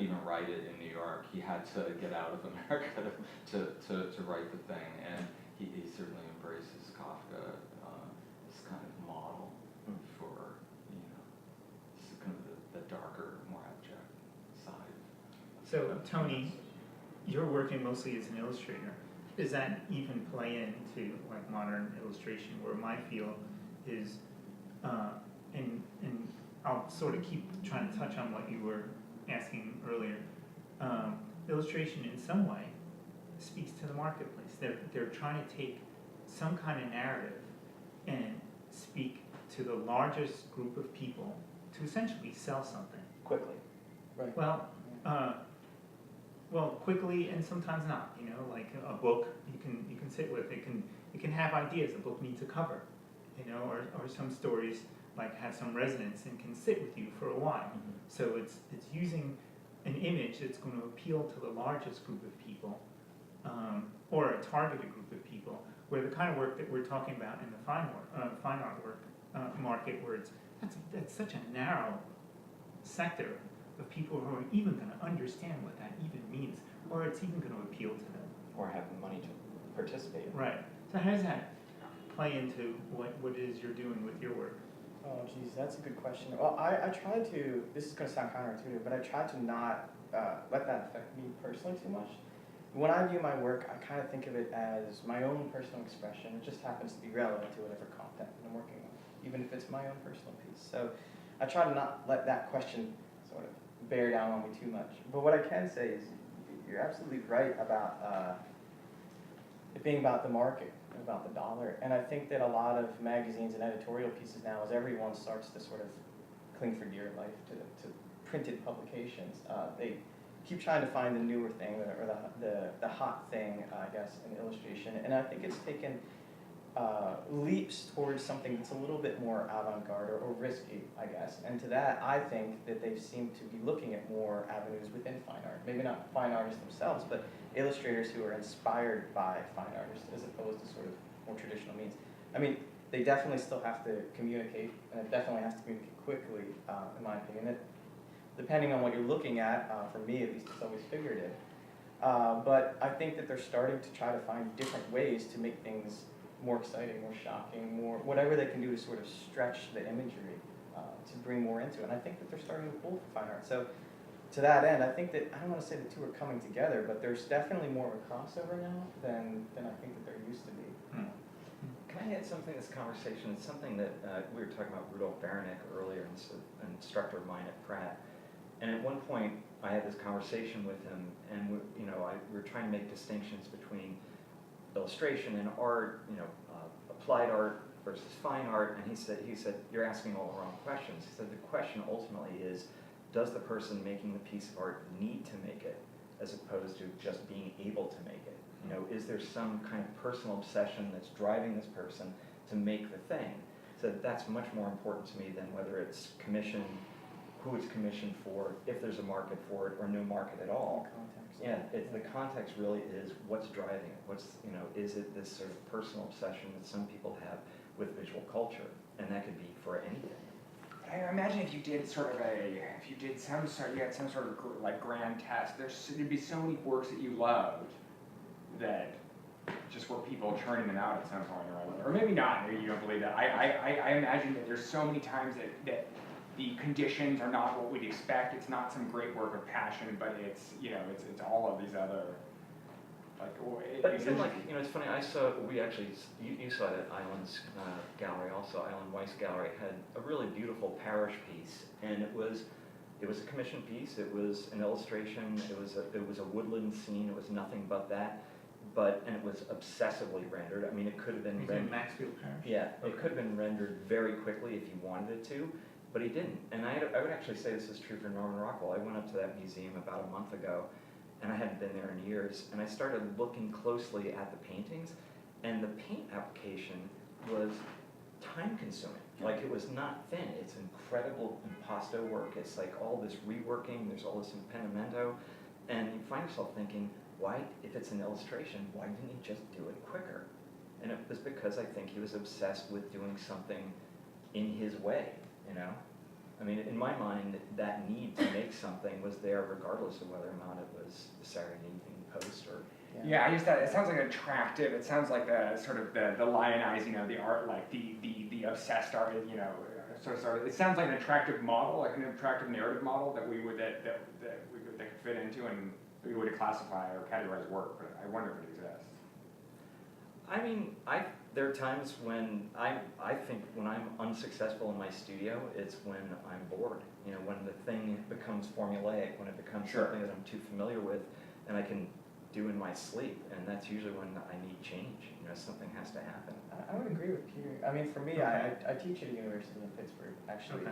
[SPEAKER 4] even write it in New York. He had to get out of America to write the thing, and he certainly embraces Kafka, this kind of model for kind of the darker, more abject side.
[SPEAKER 1] So Tony, you're working mostly as an illustrator. Does that even play into like modern illustration, where my field is, and I'll sort of keep trying to touch on what you were asking earlier. Illustration in some way speaks to the marketplace. They're trying to take some kind of narrative and speak to the largest group of people to essentially sell something.
[SPEAKER 6] Quickly.
[SPEAKER 5] Right.
[SPEAKER 1] Well, quickly and sometimes not. You know, like a book you can sit with. It can have ideas. A book needs a cover. You know, or some stories like have some resonance and can sit with you for a while.
[SPEAKER 6] Mm-hmm.
[SPEAKER 1] So it's using an image that's going to appeal to the largest group of people, or a targeted group of people, where the kind of work that we're talking about in the fine art work market, where that's such a narrow sector of people who are even going to understand what that even means, or it's even going to appeal to them.
[SPEAKER 6] Or have the money to participate in.
[SPEAKER 1] Right. So how does that play into what it is you're doing with your work?
[SPEAKER 5] Oh, geez, that's a good question. Well, I try to, this is going to sound counterintuitive, but I try to not let that affect me personally too much. When I view my work, I kind of think of it as my own personal expression. It just happens to be relevant to whatever content I'm working on, even if it's my own personal piece. So I try to not let that question sort of bear down on me too much. But what I can say is you're absolutely right about it being about the market, about the dollar. And I think that a lot of magazines and editorial pieces now, as everyone starts to sort of cling for dear life to printed publications, they keep trying to find the newer thing or the hot thing, I guess, in illustration. And I think it's taken leaps towards something that's a little bit more avant-garde or risky, I guess. And to that, I think that they seem to be looking at more avenues within fine art. Maybe not fine artists themselves, but illustrators who are inspired by fine artists as opposed to sort of more traditional means. I mean, they definitely still have to communicate, and it definitely has to communicate quickly, in my opinion. Depending on what you're looking at, for me at least, it's always figurative. But I think that they're starting to try to find different ways to make things more exciting, more shocking, more whatever they can do to sort of stretch the imagery to bring more into it. And I think that they're starting to pull for fine art. So to that end, I think that, I don't want to say the two are coming together, but there's definitely more of a crossover now than I think that there used to be.
[SPEAKER 6] Can I add something to this conversation? It's something that we were talking about Rudolf Baranek earlier, an instructor of mine at Pratt. And at one point, I had this conversation with him, and we were trying to make distinctions between illustration and art, applied art versus fine art. And he said, you're asking all the wrong questions. He said the question ultimately is, does the person making the piece of art need to make it, as opposed to just being able to make it? Is there some kind of personal obsession that's driving this person to make the thing? So that's much more important to me than whether it's commissioned, who it's commissioned for, if there's a market for it, or no market at all.
[SPEAKER 5] Context.
[SPEAKER 6] Yeah, the context really is what's driving it. Is it this sort of personal obsession that some people have with visual culture? And that could be for anything.
[SPEAKER 3] But I imagine if you did sort of if you did some sort, you had some sort of like grand test, there'd be so many works that you loved that just were people churning them out at some point or other. Or maybe not, maybe you don't believe that. I imagine that there's so many times that the conditions are not what we'd expect. It's not some great work of passion, but it's, you know, it's all of these other, like,
[SPEAKER 6] But even like, you know, it's funny, we actually, you saw it at Island's gallery also, Island Weiss Gallery had a really beautiful parish piece, and it was a commissioned piece, it was an illustration, it was a woodland scene, it was nothing but that, and it was obsessively rendered. I mean, it could have been rendered.
[SPEAKER 1] Maxfield Parish?
[SPEAKER 6] Yeah, it could have been rendered very quickly if you wanted it to, but he didn't. And I would actually say this is true for Norman Rockwell. I went up to that museum about a month ago, and I hadn't been there in years, and I started looking closely at the paintings, and the paint application was time-consuming. Like, it was not thin. It's incredible impasto work. It's like all this reworking, there's all this impedimento, and you find yourself thinking, why, if it's an illustration, why didn't he just do it quicker? And it was because I think he was obsessed with doing something in his way, you know? I mean, in my mind, that need to make something was there regardless of whether or not it was the Saturday Evening Post or...
[SPEAKER 3] Yeah, I just thought, it sounds like attractive, it sounds like the sort of the lionizing, you know, the art, like the obsessed art, you know, sort of, it sounds like an attractive model, like an attractive narrative model that we would, that could fit into and we would classify or categorize work, but I wonder if it exists.
[SPEAKER 6] I mean, there are times when I think when I'm unsuccessful in my studio, it's when I'm bored. You know, when the thing becomes formulaic, when it becomes something that I'm too familiar with and I can do in my sleep, and that's usually when I need change. You know, something has to happen.
[SPEAKER 5] I would agree with Peter. I mean, for me, I teach at a university in Pittsburgh, actually,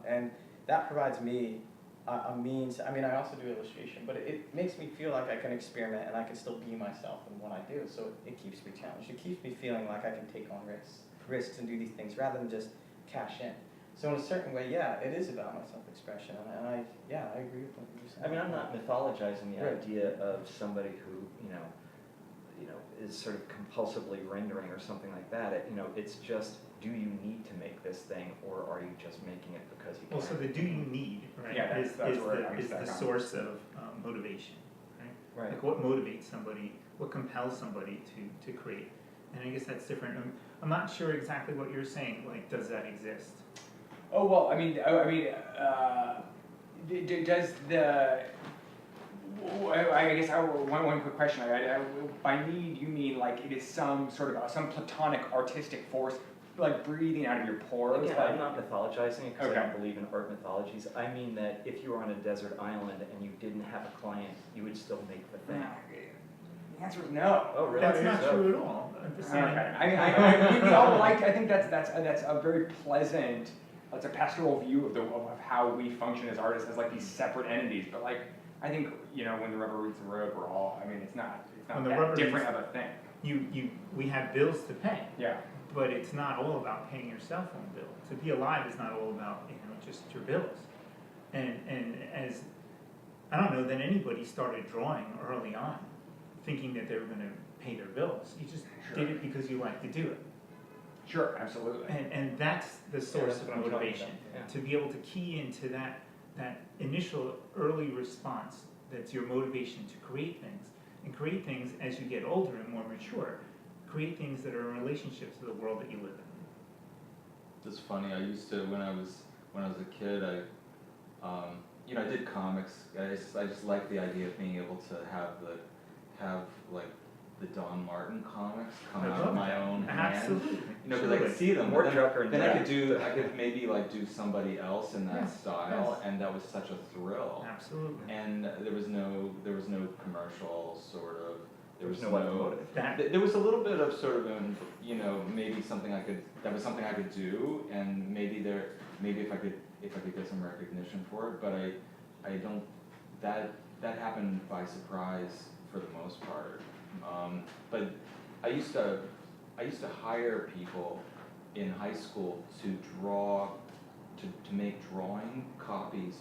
[SPEAKER 5] and that provides me a means. I mean, I also do illustration, but it makes me feel like I can experiment and I can still be myself in what I do. So it keeps me challenged. It keeps me feeling like I can take on risks and do these things rather than just cash in. So in a certain way, yeah, it is about my self-expression, and I agree with what you're saying.
[SPEAKER 6] I mean, I'm not mythologizing the idea of somebody who, you know, is sort of compulsively rendering or something like that. You know, it's just, do you need to make this thing, or are you just making it because you can?
[SPEAKER 1] Well, so the do you need, right,
[SPEAKER 3] Yeah,
[SPEAKER 1] is the
[SPEAKER 3] on.
[SPEAKER 1] source of motivation, right?
[SPEAKER 6] Right.
[SPEAKER 1] Like what motivates somebody, what compels somebody to create? And I guess that's different. I'm not sure exactly what you're saying, like, does that exist?
[SPEAKER 3] Oh, well, I mean, does the, I guess one quick question. By need, you mean like it is some sort of some platonic artistic force, like breathing out of your pores?
[SPEAKER 6] Again,
[SPEAKER 3] like,
[SPEAKER 6] I'm not mythologizing it because
[SPEAKER 3] Okay.
[SPEAKER 6] I don't believe in art mythologies. I mean that if you were on a desert island and you didn't have a client, you would still make the thing.
[SPEAKER 3] The answer is no.
[SPEAKER 6] Oh, really?
[SPEAKER 1] That's not
[SPEAKER 6] So-
[SPEAKER 1] true at all. I'm just saying.
[SPEAKER 3] Okay. We all like. I think that's a very pleasant. It's a pastoral view of how we function as artists as like these separate entities. But like, I think, you know, when the rubber meets the road, we're all. I mean, it's not
[SPEAKER 1] When the
[SPEAKER 3] that
[SPEAKER 1] rubber
[SPEAKER 3] different
[SPEAKER 1] meets-
[SPEAKER 3] of a thing.
[SPEAKER 1] We have bills to pay,
[SPEAKER 3] Yeah.
[SPEAKER 1] but it's not all about paying your cell phone bill. To be alive is not all about, you know, just your bills. And as, I don't know that anybody started drawing early on thinking that they were going to pay their bills. You just did it because you like to do it.
[SPEAKER 3] Sure, absolutely.
[SPEAKER 1] And that's the source
[SPEAKER 6] that's
[SPEAKER 1] of
[SPEAKER 6] what I'm talking
[SPEAKER 1] motivation.
[SPEAKER 6] about, yeah.
[SPEAKER 1] To be able to key into that initial early response that's your motivation to create things. And create things as you get older and more mature. Create things that are in relationship to the world that you live in.
[SPEAKER 4] It's funny. I used to when I was a kid. I did comics. I just liked the idea of being able to have like the Don Martin comics come out of my own hand.
[SPEAKER 1] Absolutely.
[SPEAKER 4] You know, because I could see them.
[SPEAKER 6] More
[SPEAKER 4] but
[SPEAKER 6] Joker and
[SPEAKER 4] then I
[SPEAKER 6] Jack.
[SPEAKER 4] could maybe like do somebody else in that style, and that was such a thrill.
[SPEAKER 1] Absolutely.
[SPEAKER 4] And there was no commercial sort of. There was
[SPEAKER 6] no motive.
[SPEAKER 4] There was a little bit of sort of maybe something I could do, and maybe if I could get some recognition for it, but I don't. That happened by surprise for the most part. But I used to hire people in high school to draw, to make drawing copies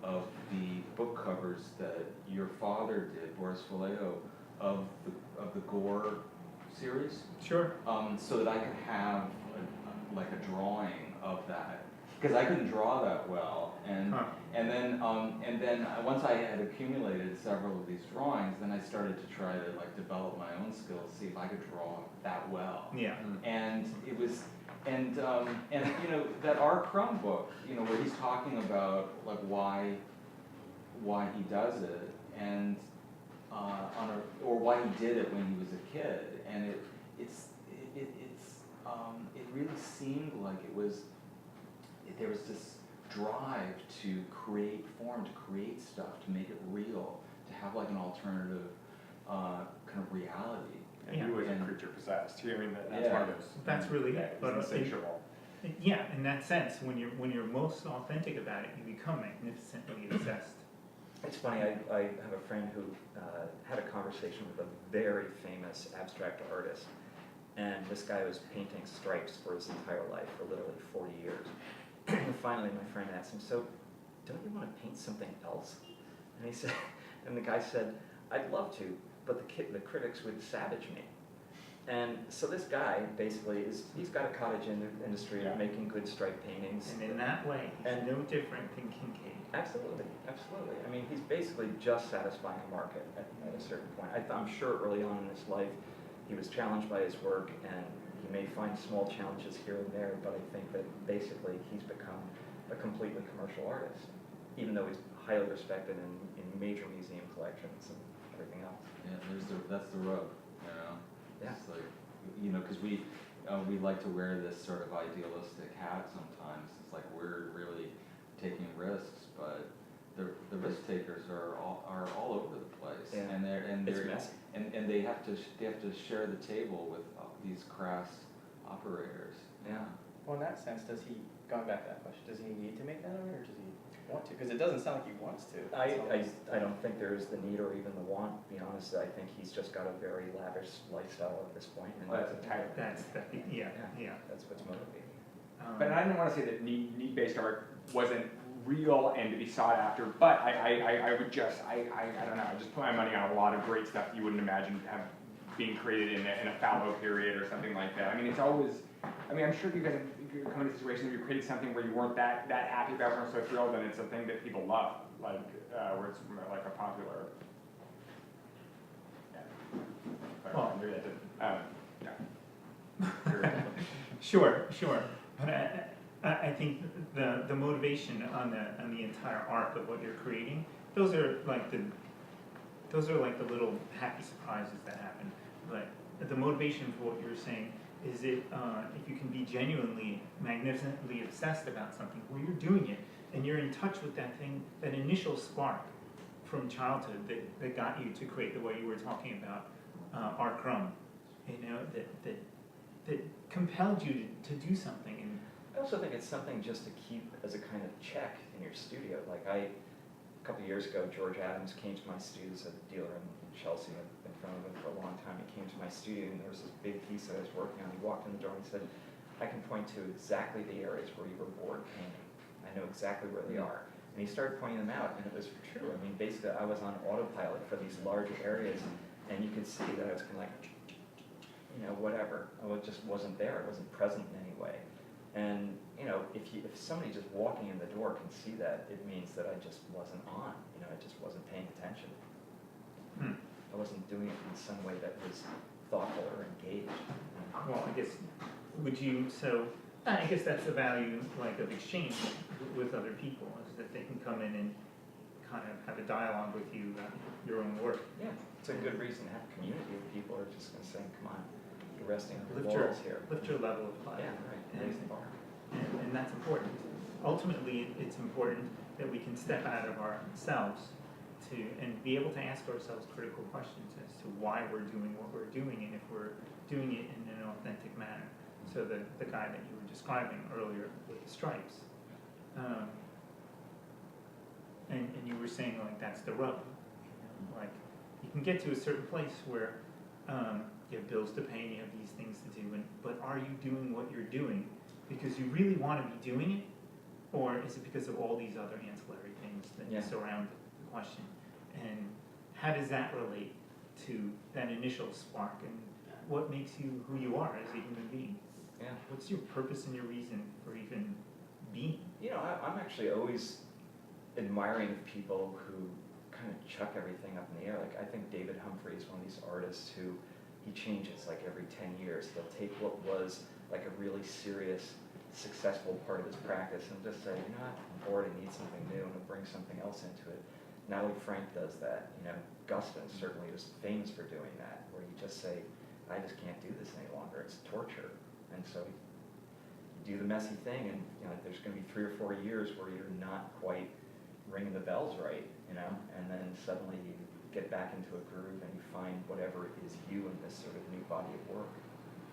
[SPEAKER 4] of the book covers that your father did, Boris Vollejo, of the Gore series.
[SPEAKER 1] Sure.
[SPEAKER 4] So that I could have a drawing of that. because I couldn't draw that well, and
[SPEAKER 1] Huh.
[SPEAKER 4] and then once I had accumulated several of these drawings, then I started to try to like develop my own skills, see if I could draw that well.
[SPEAKER 1] Yeah.
[SPEAKER 4] And it was, and you know, that R. Crumb book, you know, where he's talking about like why he does it, and or why he did it when he was a kid, and it really seemed like there was this drive to create form, to create stuff, to make it real, to have like an alternative kind of reality.
[SPEAKER 3] And he was a creature possessed. I mean, that's
[SPEAKER 4] Yeah.
[SPEAKER 3] one of those.
[SPEAKER 1] That's really it.
[SPEAKER 3] But
[SPEAKER 1] But
[SPEAKER 3] insatiable.
[SPEAKER 1] yeah, in that sense, when you're most authentic about it, you become magnificently obsessed.
[SPEAKER 6] It's funny, I have a friend who had a conversation with a very famous abstract artist, and this guy was painting stripes for his entire life, for literally 40 years. And finally my friend asked him, so don't you want to paint something else? And he said, and the guy said, I'd love to, but the critics would savage me. And so this guy basically he's got a cottage industry of making good stripe paintings.
[SPEAKER 1] And in that way, he's no different than Kincaid.
[SPEAKER 6] Absolutely, absolutely. I mean, he's basically just satisfying a market at a certain point. I'm sure early on in his life, he was challenged by his work, and he may find small challenges here and there, but I think that basically he's become a completely commercial artist, even though he's highly respected in major museum collections and everything else.
[SPEAKER 4] Yeah, that's the rub, you know.
[SPEAKER 6] Yeah.
[SPEAKER 4] It's like, you know, because we like to wear this sort of idealistic hat sometimes. It's like we're really taking risks, but the risk takers are all over the place,
[SPEAKER 6] Yeah.
[SPEAKER 4] and
[SPEAKER 6] It's
[SPEAKER 4] they're
[SPEAKER 6] messy.
[SPEAKER 4] and they have to share the table with these crass operators.
[SPEAKER 6] Yeah.
[SPEAKER 5] Well, in that sense, going back to that question, does he need to make that art, or does he want to? Because it doesn't sound like he wants to.
[SPEAKER 6] I don't think there's the need or even the want, to be honest. I think he's just got a very lavish lifestyle at this point, and
[SPEAKER 3] Well, that's a type.
[SPEAKER 1] Yeah.
[SPEAKER 6] that's what's motivating.
[SPEAKER 3] But I didn't want to say that need-based art wasn't real and to be sought after, but I would just, I don't know, I just put my money on a lot of great stuff you wouldn't imagine being created in a fallow period or something like that. I mean, it's always, I mean, I'm sure you guys have come into a situation where you created something where you weren't that happy about, weren't so thrilled, and it's a thing that people love, like, where it's like a popular, yeah.
[SPEAKER 1] Well,
[SPEAKER 3] Maybe that didn't, yeah.
[SPEAKER 1] Sure. But I think the motivation on the entire arc of what you're creating, those are like the little happy surprises that happen. But the motivation for what you're saying is if you can be genuinely, magnificently obsessed about something, where you're doing it and you're in touch with that thing, that initial spark from childhood that got you to create the way you were talking about Art Crumb, you know, that compelled you to do something. And
[SPEAKER 6] I also think it's something just to keep as a kind of check in your studio. Like a couple of years ago, George Adams came to my studio as a dealer in Chelsea. I've been friends with him for a long time. He came to my studio and there was this big piece that I was working on. He walked in the door and he said, I can point to exactly the areas where you were bored painting. I know exactly where they are. And he started pointing them out, and it was true. I mean, basically, I was on autopilot for these large areas, and you could see that I was kind of like, you know, whatever. It just wasn't there. It wasn't present in any way. And you know, if somebody just walking in the door can see that, it means that I just wasn't on. You know, I just wasn't paying attention. I wasn't doing it in some way that was thoughtful or engaged.
[SPEAKER 1] well, I guess I guess that's the value of exchange with other people, is that they can come in and kind of have a dialogue with you about your own work.
[SPEAKER 6] Yeah, it's a good reason to have community with people who are just going to say, come on, you're resting on the
[SPEAKER 1] Lift your
[SPEAKER 6] laurels here.
[SPEAKER 1] level of life.
[SPEAKER 6] Yeah, right, raise the bar.
[SPEAKER 1] And that's important. Ultimately, it's important that we can step out of ourselves and be able to ask ourselves critical questions as to why we're doing what we're doing, and if we're doing it in an authentic manner. So the guy that you were describing earlier with the stripes, and you were saying that's the rub. You know, you can get to a certain place where you have bills to pay and you have these things to do, but are you doing what you're doing because you really want to be doing it, or is it because of all these other ancillary things that surround the question? And how does that relate to that initial spark, and what makes you who you are as a human being?
[SPEAKER 6] Yeah.
[SPEAKER 1] What's your purpose and your reason for even being?
[SPEAKER 6] You know, I'm actually always admiring people who kind of chuck everything up in the air. Like, I think David Humphrey is one of these artists who, he changes like every 10 years. He'll take what was like a really serious, successful part of his practice and just say, you know what, I'm bored, I need something new, and he'll bring something else into it. Natalie Frank does that. You know, Guston certainly was famous for doing that, where you just say, I just can't do this any longer, it's torture. And so you do the messy thing, and you know, there's gonna be 3 or 4 years where you're not quite ringing the bells right, you know, and then suddenly you get back into a groove and you find whatever is you in this sort of new body of work.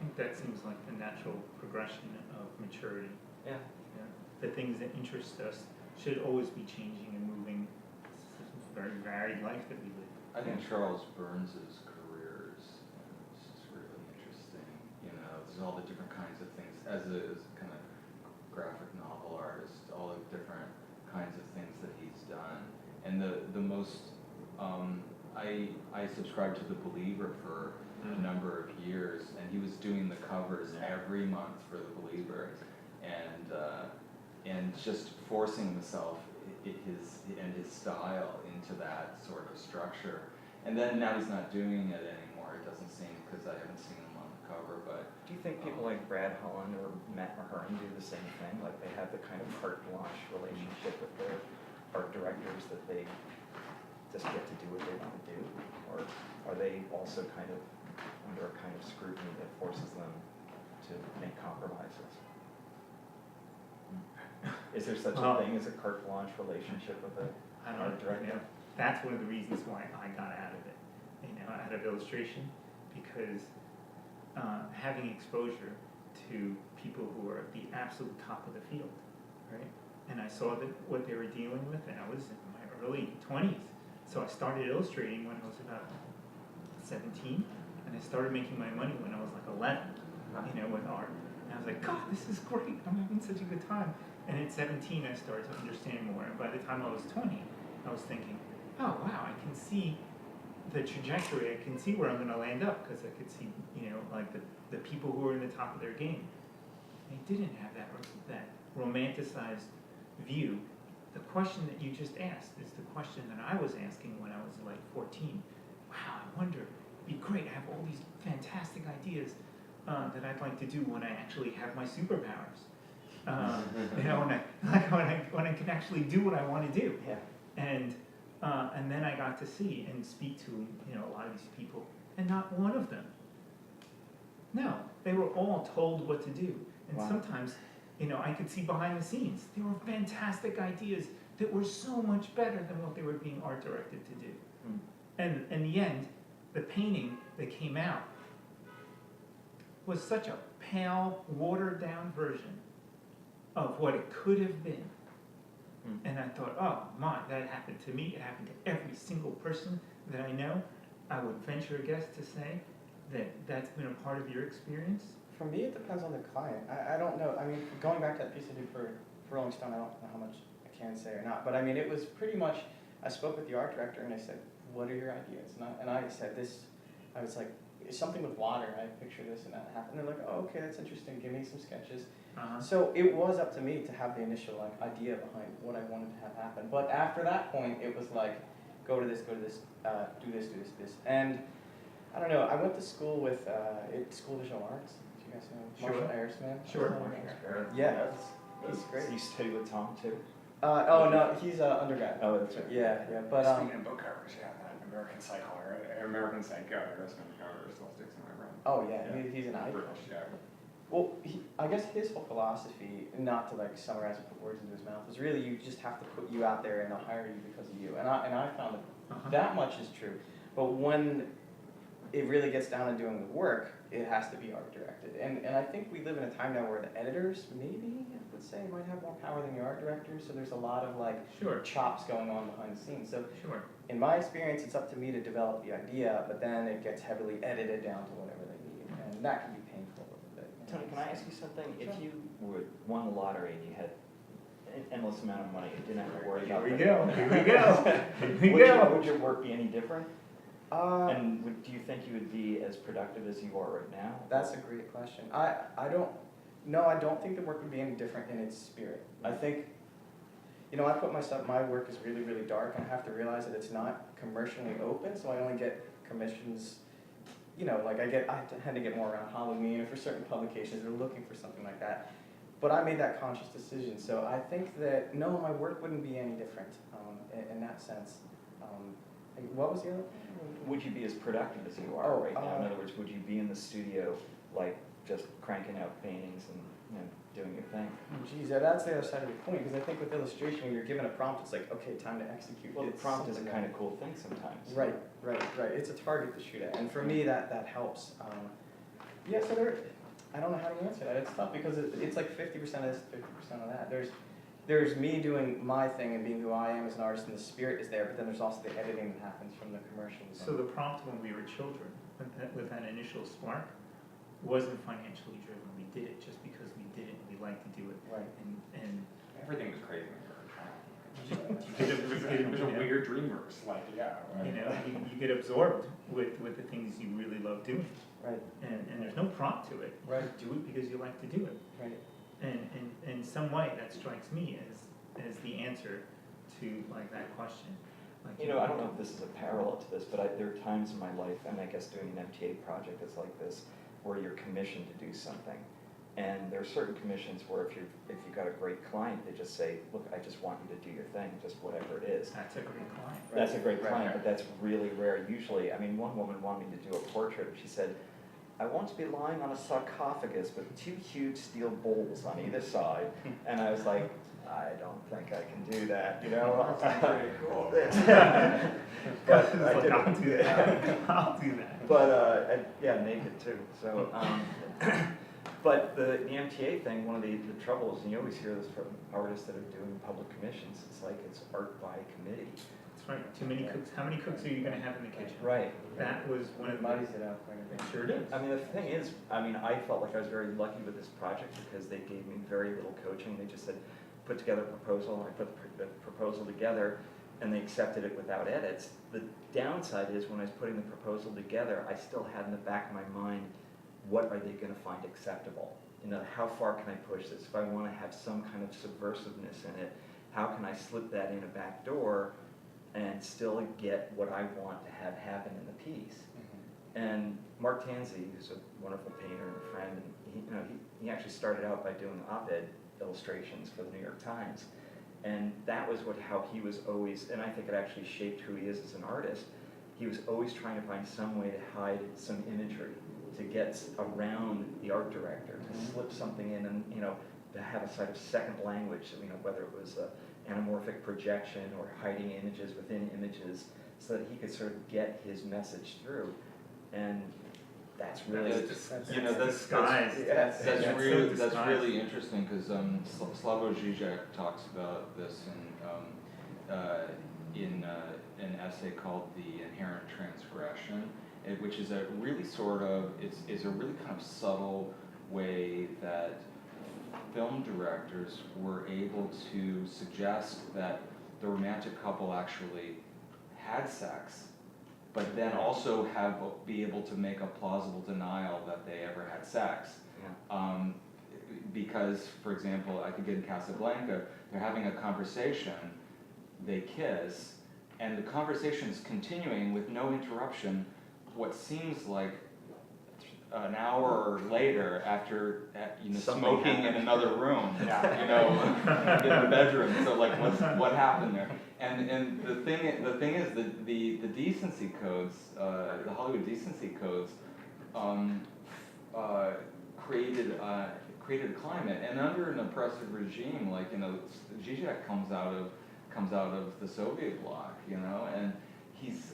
[SPEAKER 1] I think that seems like the natural progression of maturity.
[SPEAKER 6] Yeah.
[SPEAKER 1] Yeah. The things that interest us should always be changing and moving. It's a very varied life that we live.
[SPEAKER 4] I think Charles Burns's career is just really interesting. You know, there's all the different kinds of things as a kind of graphic novel artist, all the different kinds of things that he's done. And the most I subscribed to The Believer for a number of years, and he was doing the covers every month for The Believer, and just forcing himself his style into that sort of structure. And then now he's not doing it anymore. It doesn't seem, because I haven't seen him on the cover. But
[SPEAKER 6] do you think people like Brad Holland or Matt Mahern do the same thing? Like they have the kind of carte blanche relationship with their art directors that they just get to do what they want to do? Or are they also kind of under a kind of scrutiny that forces them to make compromises? Is there such a thing as a carte blanche relationship with an art director?
[SPEAKER 1] That's one of the reasons why I got out of it, you know, out of illustration, because having exposure to people who are at the absolute top of the field, right? And I saw that what they were dealing with, and I was in my early 20s. So I started illustrating when I was about 17, and I started making my money when I was like 11, you know, with art. And I was like, God, this is great, I'm having such a good time. And at 17, I started to understand more. And by the time I was 20, I was thinking, oh, wow, I can see the trajectory. I can see where I'm going to land up, because I could see, you know, like the people who are in the top of their game. They didn't have that romanticized view. The question that you just asked is the question that I was asking when I was like 14. Wow, I wonder, it'd be great. I have all these fantastic ideas that I'd like to do when I actually have my superpowers. You know, when I can actually do what I want to do.
[SPEAKER 6] Yeah.
[SPEAKER 1] And then I got to see and speak to, you know, a lot of these people, and not one of them. No, they were all told what to do. And
[SPEAKER 6] Wow.
[SPEAKER 1] sometimes, you know, I could see behind the scenes. There were fantastic ideas that were so much better than what they were being art directed to do.
[SPEAKER 6] Mm.
[SPEAKER 1] And in the end, the painting that came out was such a pale, watered down version of what it could have been.
[SPEAKER 6] Mm.
[SPEAKER 1] And I thought, oh my, that happened to me. It happened to every single person that I know. I would venture a guess to say that that's been a part of your experience.
[SPEAKER 5] For me, it depends on the client. I don't know. I mean, going back to that piece I did for Rolling Stone, I don't know how much I can say or not. But I mean, it was pretty much, I spoke with the art director and I said, what are your ideas? And I said this, I was like, it's something with water. I picture this and that happened. And they're like, oh, okay, that's interesting. Give me some sketches. So it was up to me to have the initial like idea behind what I wanted to have happen. But after that point, it was like, go to this, do this, do this. And I don't know, I went to school with School of Visual Arts. Do you guys know
[SPEAKER 1] Sure.
[SPEAKER 5] Marshall Ayers,
[SPEAKER 1] Sure.
[SPEAKER 5] Yeah, he's great.
[SPEAKER 6] So you study with Tom too?
[SPEAKER 5] Oh no, he's undergrad.
[SPEAKER 6] Oh, that's right.
[SPEAKER 5] Yeah, but
[SPEAKER 3] Speaking of book covers, yeah, that American Psycho, American Psycho, Ghostman cover still sticks in my brain.
[SPEAKER 5] oh yeah, he's an icon.
[SPEAKER 3] British, yeah.
[SPEAKER 5] Well, I guess his whole philosophy, not to like summarize and put words into his mouth, is really you just have to put you out there and they'll hire you because of you. And I found that that much is true. But when it really gets down to doing the work, it has to be art directed. And I think we live in a time now where the editors, maybe, I would say, might have more power than the art directors. So there's a lot of like
[SPEAKER 1] Sure.
[SPEAKER 5] chops going on behind the scenes. So
[SPEAKER 1] Sure.
[SPEAKER 5] in my experience, it's up to me to develop the idea, but then it gets heavily edited down to whatever they need. And that can be painful a little bit.
[SPEAKER 6] Tony, can I ask you something?
[SPEAKER 5] Sure.
[SPEAKER 6] If you won the lottery and you had an endless amount of money, you didn't have to worry about
[SPEAKER 1] Here we
[SPEAKER 6] the-
[SPEAKER 1] go. Here we go. Here we
[SPEAKER 6] would
[SPEAKER 1] go.
[SPEAKER 6] would your work be any different?
[SPEAKER 5] And
[SPEAKER 6] Do you think you would be as productive as you are right now?
[SPEAKER 5] that's a great question. I don't think the work would be any different in its spirit. I think you know, I put my work is really, really dark, and I have to realize that it's not commercially open, so I only get commissions, you know, like I tend to get more around Halloween, or for certain publications, they're looking for something like that. But I made that conscious decision, so I think that, no, my work wouldn't be any different in that sense. What was the other thing?
[SPEAKER 6] Would you be as productive as you are
[SPEAKER 5] Oh,
[SPEAKER 6] right now? In other words, would you be in the studio, like, just cranking out paintings and, you know, doing your thing?
[SPEAKER 5] Geez, that's the other side of the coin, because I think with illustration, when you're given a prompt, it's like, okay, time to execute.
[SPEAKER 6] Well, the
[SPEAKER 5] It's
[SPEAKER 6] prompt is a
[SPEAKER 5] something
[SPEAKER 6] kind
[SPEAKER 5] that-
[SPEAKER 6] of cool thing sometimes.
[SPEAKER 5] Right. It's a target to shoot at, and for me, that helps. Yeah, so I don't know how to answer that. It's tough because it's like 50% of this, 50% of that. There's me doing my thing and being who I am as an artist, and the spirit is there, but then there's also the editing that happens from the commercials.
[SPEAKER 1] So the prompt when we were children, with that initial spark, wasn't financially driven. We did it just because we did it, we liked to do it.
[SPEAKER 5] Right.
[SPEAKER 1] And
[SPEAKER 3] Everything was crazy when we were a child.
[SPEAKER 1] you
[SPEAKER 3] It was a weird DreamWorks, like, yeah.
[SPEAKER 1] you know, you get absorbed with the things you really love doing.
[SPEAKER 5] Right.
[SPEAKER 1] And there's no prompt to it.
[SPEAKER 5] Right.
[SPEAKER 1] You do it because you like to do it.
[SPEAKER 5] Right.
[SPEAKER 1] And in some way, that strikes me as the answer to like that question. Like,
[SPEAKER 6] You know, I don't know if this is a parallel to this, but there are times in my life, and I guess doing an MTA project is like this, where you're commissioned to do something. And there are certain commissions where if you've got a great client, they just say, look, I just want you to do your thing, just whatever it is.
[SPEAKER 1] That's a great client.
[SPEAKER 6] That's a great
[SPEAKER 5] Right.
[SPEAKER 6] client, but that's really rare. Usually, I mean, one woman wanted me to do a portrait, and she said, I want to be lying on a sarcophagus with 2 huge steel bowls on either side. And I was like, I don't think I can do that, you know? Cool. But I did
[SPEAKER 1] I'll do that. I'll do that.
[SPEAKER 6] But, yeah, naked too, so, but the MTA thing, one of the troubles, and you always hear this from artists that are doing public commissions, it's like it's art by committee.
[SPEAKER 1] That's right. Too many cooks. How many cooks are you going to have in the kitchen?
[SPEAKER 6] Right.
[SPEAKER 1] That was one of the.
[SPEAKER 5] Muddies it out quite a bit.
[SPEAKER 1] Sure did.
[SPEAKER 6] I mean, the thing is, I mean, I felt like I was very lucky with this project because they gave me very little coaching. They just said, put together a proposal, I put the proposal together, and they accepted it without edits. The downside is when I was putting the proposal together, I still had in the back of my mind, what are they going to find acceptable? You know, how far can I push this? If I want to have some kind of subversiveness in it, how can I slip that in a back door and still get what I want to have happen in the piece? And Mark Tansey, who's a wonderful painter and a friend, and he actually started out by doing op-ed illustrations for the New York Times. And that was how he was always, and I think it actually shaped who he is as an artist. He was always trying to find some way to hide some imagery, to get around the art director, to slip something in, and to have a sort of second language, whether it was anamorphic projection or hiding images within images, so that he could sort of get his message through. And that's really
[SPEAKER 4] That's
[SPEAKER 1] Yeah,
[SPEAKER 4] really
[SPEAKER 1] so
[SPEAKER 4] that's
[SPEAKER 1] disguised.
[SPEAKER 4] really interesting because Slavoj Žižek talks about this in an essay called "The Inherent Transgression," which is a really it's a really kind of subtle way that film directors were able to suggest that the romantic couple actually had sex, but then also be able to make a plausible denial that they ever had sex.
[SPEAKER 6] Yeah.
[SPEAKER 4] Because, for example, I could get in Casablanca, they're having a conversation, they kiss, and the conversation is continuing with no interruption, what seems like an hour later after
[SPEAKER 6] Something
[SPEAKER 4] smoking
[SPEAKER 6] happened.
[SPEAKER 4] in another room, in the bedroom. So like, what happened there? And the thing is that the decency codes, the Hollywood decency codes, created a climate, and under an oppressive regime, like Zizek comes out of the Soviet bloc, and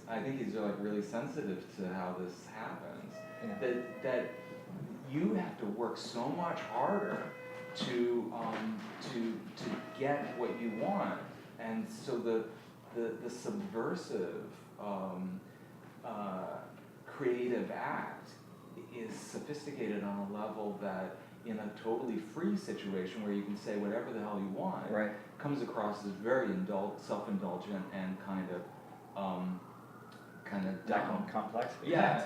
[SPEAKER 4] I think he's like really sensitive to how this happens.
[SPEAKER 6] Yeah.
[SPEAKER 4] That you have to work so much harder to get what you want, and so the subversive creative act is sophisticated on a level that in a totally free situation where you can say whatever the hell you want,
[SPEAKER 6] Right.
[SPEAKER 4] comes across as very self-indulgent and kind of dumb.
[SPEAKER 6] Complexity.
[SPEAKER 4] Yeah,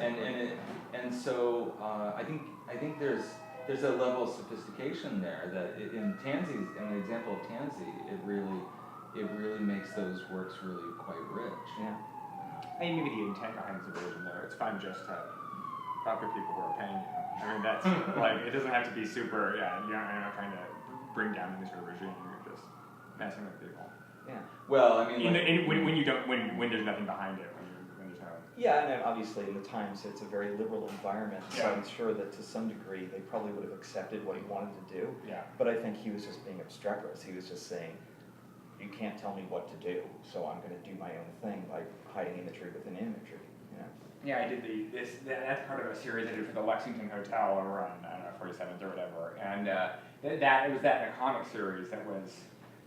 [SPEAKER 4] and so I think there's a level of sophistication there that in the example of Tansey, it really it really makes those works really quite rich.
[SPEAKER 6] Yeah.
[SPEAKER 3] I mean, maybe the intent behind the version though, it's fun just to talk to people who are paying you. I mean, that's like, it doesn't have to be super, you're not trying to bring down any sort of regime, you're just messing with people.
[SPEAKER 6] Yeah.
[SPEAKER 4] Well, I mean,
[SPEAKER 3] When you don't, when there's nothing behind it, when there's no.
[SPEAKER 6] Yeah, and obviously in the Times, it's a very liberal environment, so
[SPEAKER 3] Yeah.
[SPEAKER 6] I'm sure that to some degree, they probably would have accepted what he wanted to do.
[SPEAKER 3] Yeah.
[SPEAKER 6] But I think he was just being obstreperous. He was just saying, you can't tell me what to do, so I'm gonna do my own thing by hiding imagery within imagery, you know?
[SPEAKER 3] Yeah, I did that's part of a series I did for the Lexington Hotel over on, I don't know, 47th or whatever, and it was that in a comic series that was,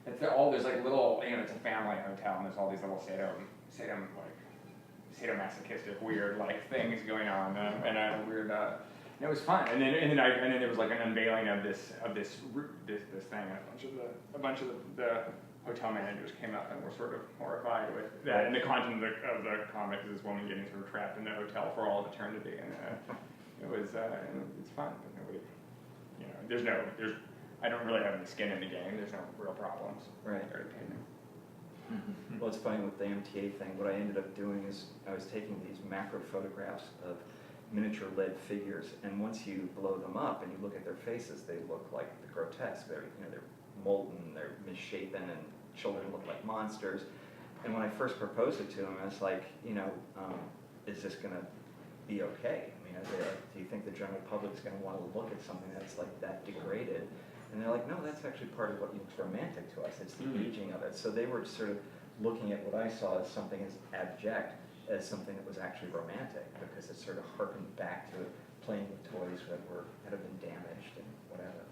[SPEAKER 3] there's like little, it's a family hotel, and there's all these little sadomasochistic weird like things going on, and weird, and it was fun, and then there was like an unveiling of this thing, and a bunch of the hotel managers came up and were sort of horrified with that, and the content of the comic is this woman getting sort of trapped in the hotel for all of eternity, and it's fun, but nobody, I don't really have any skin in the game, there's no real problems.
[SPEAKER 6] Right.
[SPEAKER 3] They're paid me.
[SPEAKER 6] Well, it's funny with the MTA thing, what I ended up doing is I was taking these macro photographs of miniature lead figures, and once you blow them up and you look at their faces, they look like the grotesque. They're molten, they're misshapen, and children look like monsters. And when I first proposed it to them, I was like, is this going to be okay? I mean, do you think the general public is going to want to look at something that's like that degraded? And they're like, no, that's actually part of what looks romantic to us. It's the aging of it. So they were sort of looking at what I saw as something as abject as something that was actually romantic, because it sort of harkened back to playing with toys that had been damaged and whatever.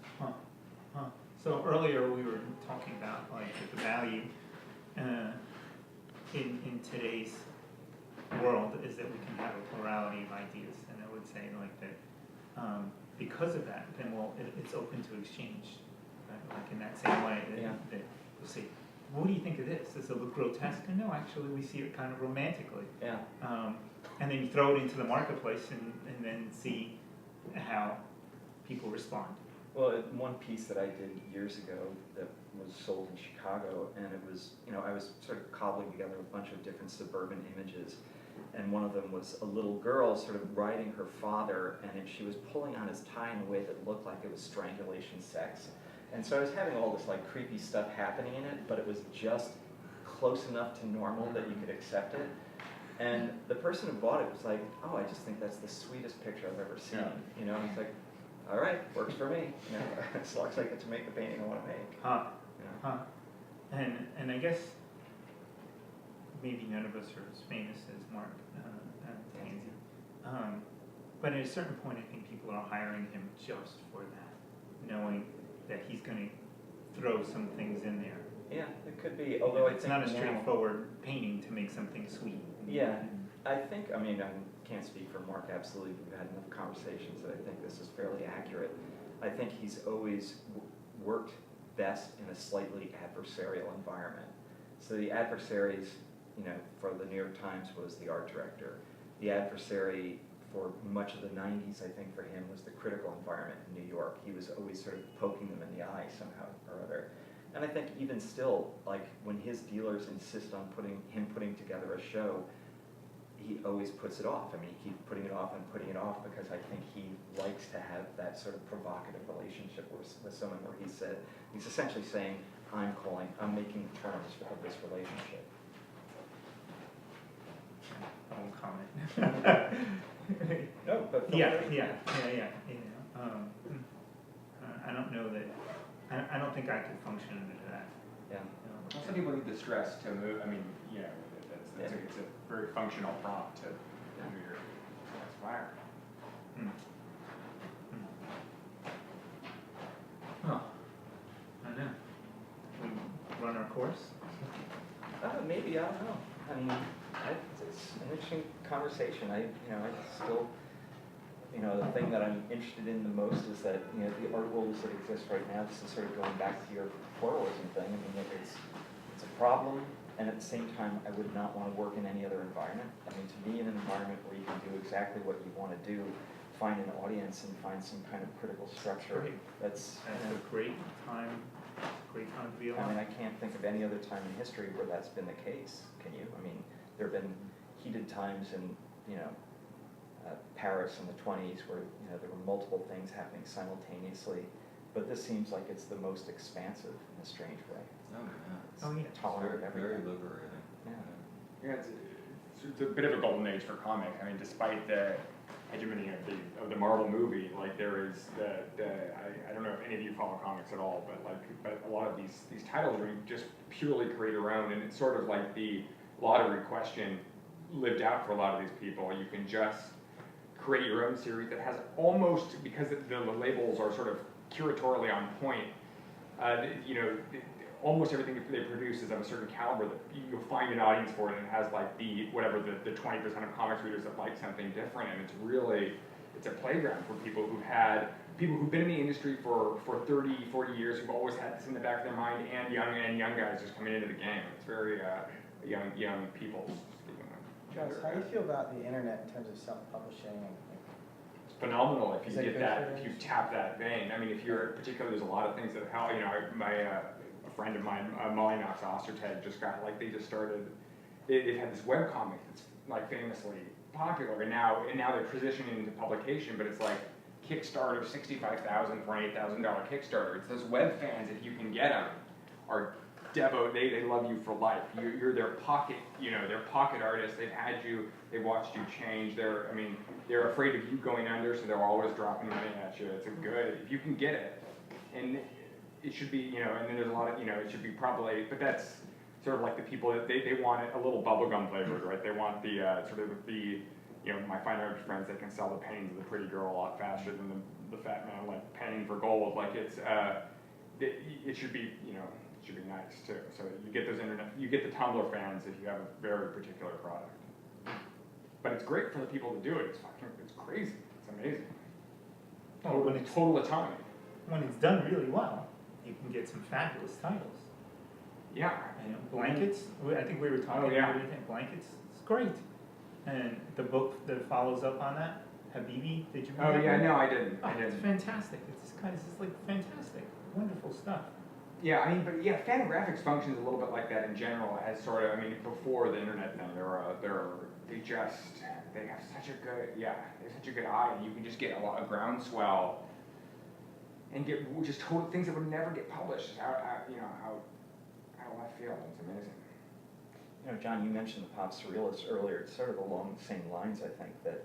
[SPEAKER 1] So earlier we were talking about like the value in today's world is that we can have a plurality of ideas, and I would say like that because of that, then it's open to exchange, right? Like in that same way that we'll say, what do you think of this? Does it look grotesque? And no, actually we see it kind of romantically.
[SPEAKER 6] Yeah.
[SPEAKER 1] And then you throw it into the marketplace and then see how people respond.
[SPEAKER 6] Well, one piece that I did years ago that was sold in Chicago, and it was, I was sort of cobbling together a bunch of different suburban images, and one of them was a little girl sort of riding her father, and she was pulling on his tie in a way that looked like it was strangulation sex. And so I was having all this like creepy stuff happening in it, but it was just close enough to normal that you could accept it. And the person who bought it was like, oh, I just think that's the sweetest picture I've ever seen. And it's like, all right, works for me. As long as I get to make the painting I want to make.
[SPEAKER 1] And I guess maybe none of us are as famous as Mark Tansey. But at a certain point, I think people are hiring him just for that, knowing that he's going to throw some things in there.
[SPEAKER 6] Yeah, it could be. Although
[SPEAKER 1] it's not a straightforward painting to make something sweet.
[SPEAKER 6] Yeah, I think. I can't speak for Mark absolutely. We've had enough conversations that I think this is fairly accurate. I think he's always worked best in a slightly adversarial environment. So the adversaries, for the New York Times was the art director. The adversary for much of the 90s, I think, for him was the critical environment in New York. He was always sort of poking them in the eye somehow or other. And I think even still, like when his dealers insist on putting together a show, he always puts it off. He keeps putting it off and putting it off because I think he likes to have that sort of provocative relationship with someone where he's essentially saying, I'm making terms of this relationship.
[SPEAKER 1] I won't comment.
[SPEAKER 6] No, but
[SPEAKER 1] yeah. I don't know that. I don't think I could function under that.
[SPEAKER 6] Yeah.
[SPEAKER 3] Well, some people need the stress to move. It's a very functional prompt to move your fire.
[SPEAKER 1] I don't know. We run our course.
[SPEAKER 6] Maybe, I don't know. It's an interesting conversation. I still, the thing that I'm interested in the most is that, the art worlds that exist right now, this is sort of going back to your pluralism thing. It's a problem, and at the same time, I would not want to work in any other environment. To be in an environment where you can do exactly what you want to do, find an audience and find some kind of critical structure.
[SPEAKER 1] Great.
[SPEAKER 6] That's
[SPEAKER 1] a great time would be a
[SPEAKER 6] I
[SPEAKER 1] lot.
[SPEAKER 6] mean, I can't think of any other time in history where that's been the case, can you? I mean, there have been heated times in, Paris in the 20s where, there were multiple things happening simultaneously, but this seems like it's the most expansive in a strange way.
[SPEAKER 4] Oh, yeah.
[SPEAKER 6] It's
[SPEAKER 1] Oh, yeah.
[SPEAKER 6] tolerant of
[SPEAKER 4] Very
[SPEAKER 6] everything.
[SPEAKER 4] liberating.
[SPEAKER 6] Yeah.
[SPEAKER 3] Yeah, it's a bit of a golden age for comics. I mean, despite the hegemony of the Marvel movie, like there is I don't know if any of you follow comics at all, but a lot of these titles are just purely created around, and it's sort of like the lottery question lived out for a lot of these people. You can just create your own series that has almost, because the labels are sort of curatorially on point, almost everything they produce is of a certain caliber that you'll find an audience for it, and it has like the 20% of comics readers that like something different, and it's a playground for people who've been in the industry for 30, 40 years, who've always had this in the back of their mind, and young guys just coming into the game. It's very young people.
[SPEAKER 5] Gus, how do you feel about the internet in terms of self-publishing?
[SPEAKER 3] It's phenomenal if
[SPEAKER 5] Is
[SPEAKER 3] you
[SPEAKER 5] that
[SPEAKER 3] get
[SPEAKER 5] good
[SPEAKER 3] that,
[SPEAKER 5] for
[SPEAKER 3] if you
[SPEAKER 5] industry?
[SPEAKER 3] tap that vein. I mean, if you're particularly, there's a lot of things that how a friend of mine, Molly Knox Ostertag, just got they just started. They've had this webcomic that's like famously popular, and now they're transitioning into publication. But it's like Kickstarter, $65,000 for an $8,000 Kickstarter. It's those web fans, if you can get them, are they love you for life. You're their pocket, their pocket artists. They've had you, they've watched you change. They're afraid of you going under, so they're always dropping money at you. It's if you can get it, and it should be, and then there's a lot of, it should be probably, but that's sort of like the people that they want it a little bubblegum flavored, right? They want the my fine art friends, they can sell the paintings of the pretty girl a lot faster than the fat man like penning for gold. Like it should be, it should be nice too. So you get you get the Tumblr fans if you have a very particular product. But it's great for the people to do it. It's crazy. It's amazing. Total autonomy.
[SPEAKER 1] When it's done really well, you can get some fabulous titles.
[SPEAKER 3] Yeah.
[SPEAKER 1] Blankets, I think we were talking
[SPEAKER 3] Oh, yeah.
[SPEAKER 1] about everything. Blankets, it's great. And the book that follows up on that, Habibi, did you read
[SPEAKER 3] Oh
[SPEAKER 1] that
[SPEAKER 3] yeah,
[SPEAKER 1] one?
[SPEAKER 3] no, I didn't.
[SPEAKER 1] Oh, it's fantastic. It's like fantastic, wonderful stuff.
[SPEAKER 3] Yeah, I mean, but yeah, Fantagraphics functions a little bit like that in general. As sort of, I mean, before the internet thing, they have such a good eye, and you can just get a lot of groundswell and get just total things that would never get published. How I feel. It's amazing.
[SPEAKER 6] John, you mentioned the pop surrealists earlier. It's sort of along the same lines, I think, that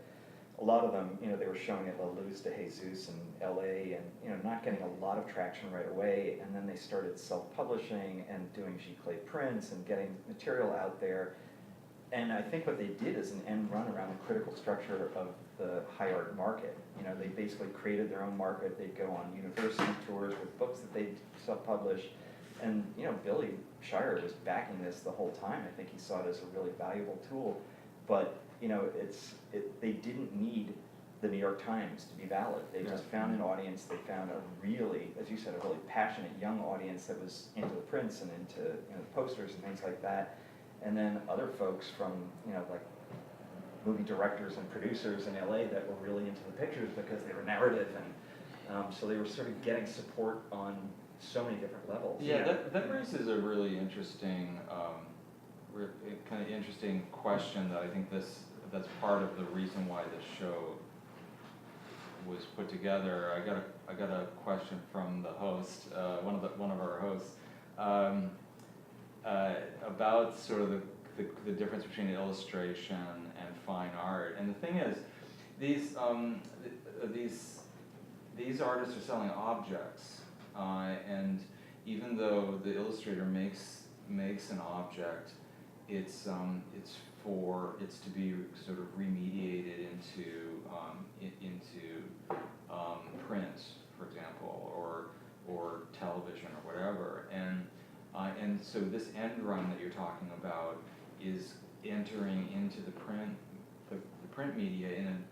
[SPEAKER 6] a lot of them, they were showing at La Luz de Jesus in LA and, not getting a lot of traction right away. And then they started self-publishing and doing giclée prints and getting material out there. And I think what they did is an end run around the critical structure of the high art market. They basically created their own market. They'd go on university tours with books that they'd self-publish. And, Billy Shire was backing this the whole time. I think he saw it as a really valuable tool. But, they didn't need the New York Times to be valid. They just found an audience. They found a really, as you said, a really passionate young audience that was into the prints and into the posters and things like that. And then other folks from, like movie directors and producers in LA that were really into the pictures because they were narrative, and so they were sort of getting support on so many different levels.
[SPEAKER 4] Yeah, that raises a really interesting, kind of interesting question that I think that's part of the reason why this show was put together. I got a question from the host, one of our hosts, about sort of the difference between illustration and fine art. And the thing is, these artists are selling objects, and even though the illustrator makes an object, it's to be sort of remediated into print, for example, or television or whatever, and so this end run that you're talking about is entering into the print media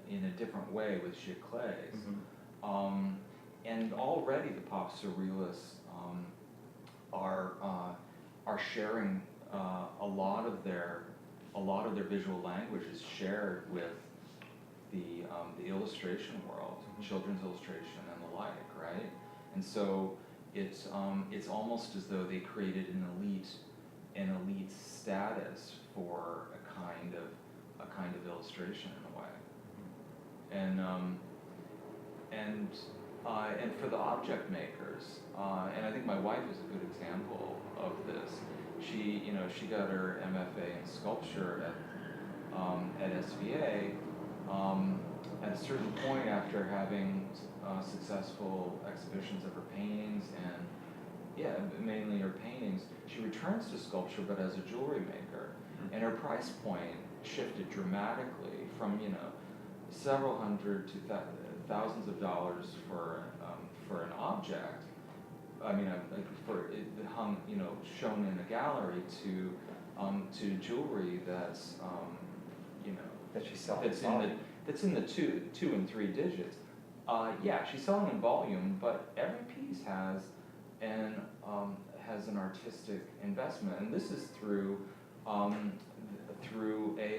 [SPEAKER 4] in a different way with giclées.
[SPEAKER 6] Mm-hmm.
[SPEAKER 4] And already the pop surrealists are sharing a lot of their visual language is shared with the illustration world, children's illustration and the like, right? And so it's almost as though they created an elite status for a kind of illustration in a way. And for the object makers, and I think my wife is a good example of this. She got her MFA in sculpture at SVA. At a certain point, after having successful exhibitions of her paintings and mainly her paintings, she returns to sculpture, but as a jewelry maker, and her price point shifted dramatically from several hundred to thousands of dollars for an object. I mean, for it hung, shown in a gallery to jewelry that's
[SPEAKER 6] That she's selling.
[SPEAKER 4] that's in the two and three digits. Yeah, she's selling in volume, but every piece has an artistic investment, and this is through